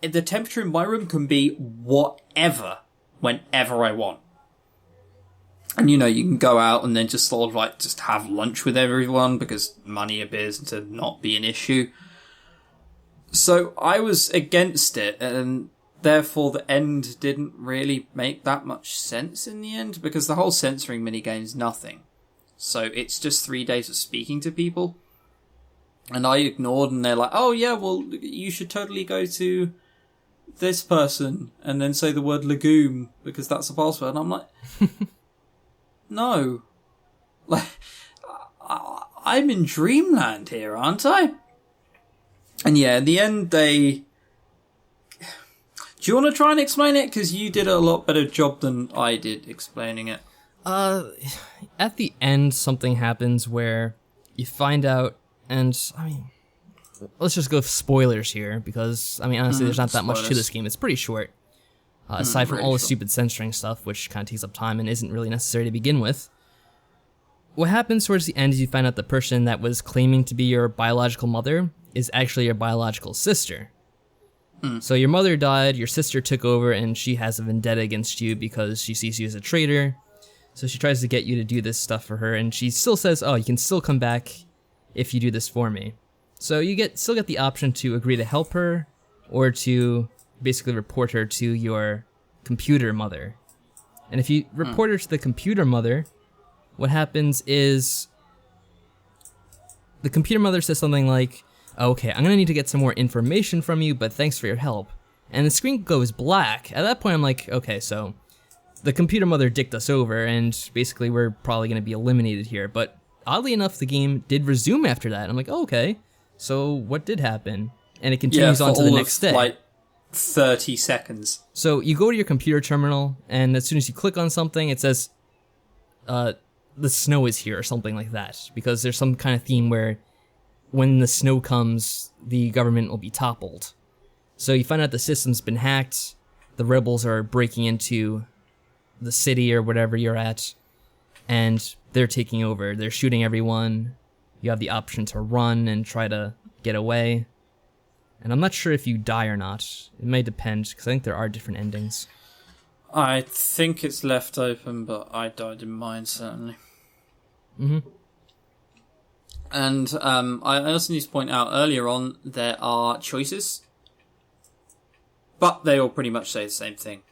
the temperature in my room can be whatever, whenever I want. And, you can go out and then just sort of like just have lunch with everyone because money appears to not be an issue. So I was against it, and therefore the end didn't really make that much sense in the end, because the whole censoring minigame is nothing. So it's just 3 days of speaking to people. And I ignored, and they're like, oh yeah, well, you should totally go to this person and then say the word legume, because that's the password. And I'm like... No. Like, I'm in dreamland here, aren't I? And yeah, in the end, they... Do you want to try and explain it? Because you did a lot better job than I did explaining it. At the end, something happens where you find out, and, I mean... Let's just go with spoilers here, because, I mean, honestly, there's not that much to this game. It's pretty short. Aside from all the stupid censoring stuff, which kind of takes up time and isn't really necessary to begin with. What happens towards the end is you find out the person that was claiming to be your biological mother is actually your biological sister. So your mother died, your sister took over, and she has a vendetta against you because she sees you as a traitor. So she tries to get you to do this stuff for her, and she still says, oh, you can still come back if you do this for me. So you still get the option to agree to help her, or to basically report her to your computer mother. And if you report her to the computer mother, what happens is the computer mother says something like, okay, I'm gonna need to get some more information from you, but thanks for your help. And the screen goes black. At that point, I'm like, okay, so the computer mother dicked us over, and basically we're probably gonna be eliminated here. But oddly enough, the game did resume after that. I'm like, oh, okay, so what did happen? And it continues on to the next day. Like 30 seconds. So you go to your computer terminal, and as soon as you click on something, it says, the snow is here, or something like that. Because there's some kind of theme where when the snow comes, the government will be toppled. So you find out the system's been hacked, the rebels are breaking into the city or whatever you're at, and they're taking over. They're shooting everyone. You have the option to run and try to get away. And I'm not sure if you die or not. It may depend, because I think there are different endings. I think it's left open, but I died in mine, certainly. And I also need to point out, earlier on, there are choices. But they all pretty much say the same thing.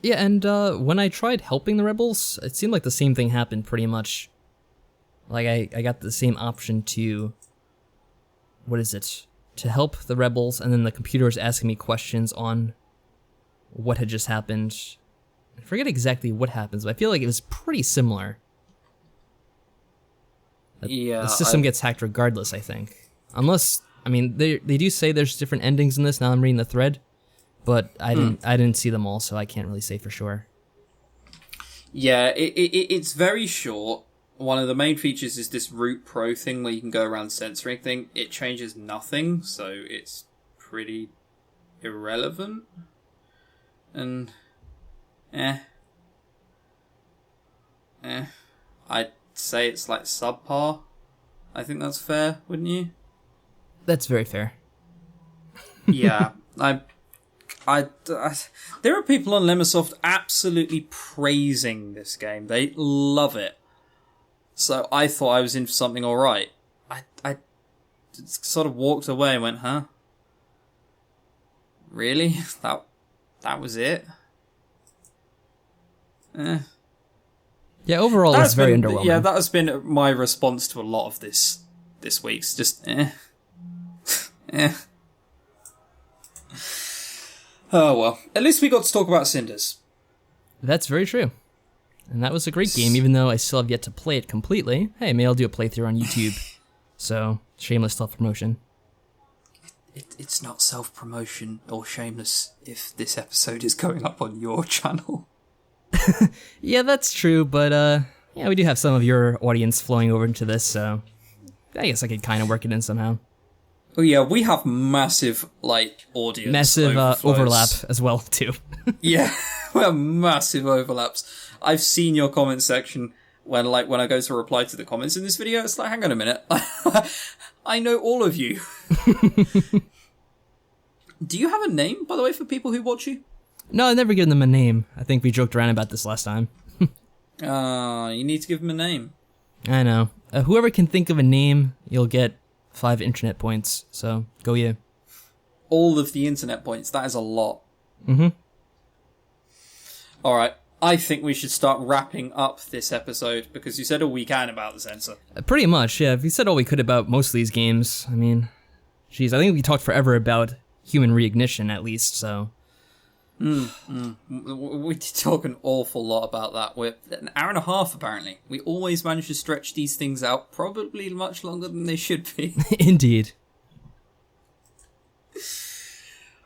Yeah, and when I tried helping the rebels, it seemed like the same thing happened pretty much. Like, I got the same option to... What is it? To help the rebels, and then the computer was asking me questions on what had just happened. I forget exactly what happens, but I feel like it was pretty similar. Yeah, the system gets hacked regardless, I think. Unless, I mean, they do say there's different endings in this, now I'm reading the thread. but I didn't see them all, so I can't really say for sure. Yeah, it's very short. One of the main features is this Root Pro thing where you can go around censoring thing. It changes nothing, so it's pretty irrelevant. And I'd say it's like subpar. I think that's fair, wouldn't you? That's very fair. Yeah, I there are people on Lemmasoft absolutely praising this game. They love it. So I thought I was in for something alright. I sort of walked away and went, huh? Really? That was it? Yeah, overall it's very underwhelming. Yeah, that has been my response to a lot of this week's. Just, Oh well. At least we got to talk about Cinders. That's very true. And that was a great game, even though I still have yet to play it completely. Hey, maybe I'll do a playthrough on YouTube. So, shameless self-promotion. It's not self-promotion or shameless if this episode is going up on your channel. Yeah, that's true, but yeah, we do have some of your audience flowing over into this, so I guess I could kind of work it in somehow. Oh yeah, we have massive, audience. Massive overlap as well, too. Yeah, we have massive overlaps. I've seen your comment section when I go to reply to the comments in this video. It's like, hang on a minute. I know all of you. Do you have a name, by the way, for people who watch you? No, I've never given them a name. I think we joked around about this last time. You need to give them a name. I know. Whoever can think of a name, you'll get 5 internet points. So, go you. All of the internet points. That is a lot. Mm-hmm. Alright. I think we should start wrapping up this episode because you said all we can about the Censor. Pretty much, yeah. We said all we could about most of these games. I mean, geez, I think we talked forever about human Reignition at least, so... We did talk an awful lot about that. We're an hour and a half, apparently. We always manage to stretch these things out, probably much longer than they should be. Indeed.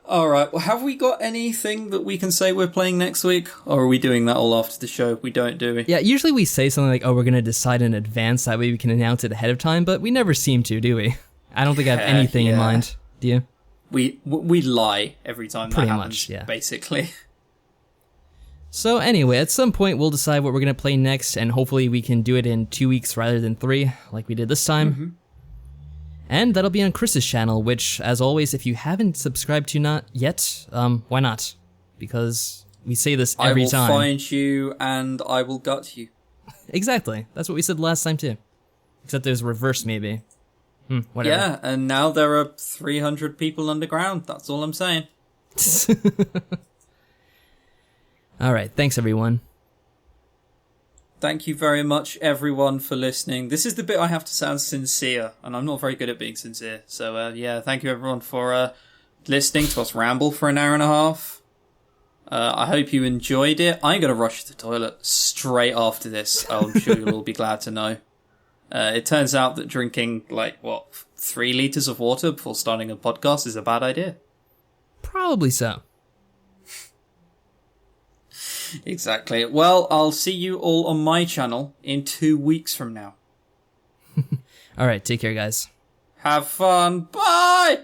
Alright, well, have we got anything that we can say we're playing next week? Or are we doing that all after the show? We don't, do we? Yeah, usually we say something like, oh, we're going to decide in advance, that way we can announce it ahead of time, but we never seem to, do we? I don't think I have anything in mind. Do you? We lie every time that happens, much, yeah. Basically. So anyway, at some point we'll decide what we're going to play next, and hopefully we can do it in 2 weeks rather than 3, like we did this time. Mm-hmm. And that'll be on Chris's channel, which, as always, if you haven't subscribed to not yet, why not? Because we say this every time. I will find you and I will gut you. Exactly. That's what we said last time too. Except there's reverse maybe. Whatever. Yeah, and now there are 300 people underground. That's all I'm saying. Alright, thanks everyone. Thank you very much, everyone, for listening. This is the bit I have to sound sincere, and I'm not very good at being sincere. So, yeah, thank you, everyone, for listening to us ramble for an hour and a half. I hope you enjoyed it. I'm going to rush to the toilet straight after this. I'm sure you'll all be glad to know. It turns out that drinking, 3 litres of water before starting a podcast is a bad idea. Probably so. Exactly. Well, I'll see you all on my channel in 2 weeks from now. Alright, take care, guys. Have fun. Bye!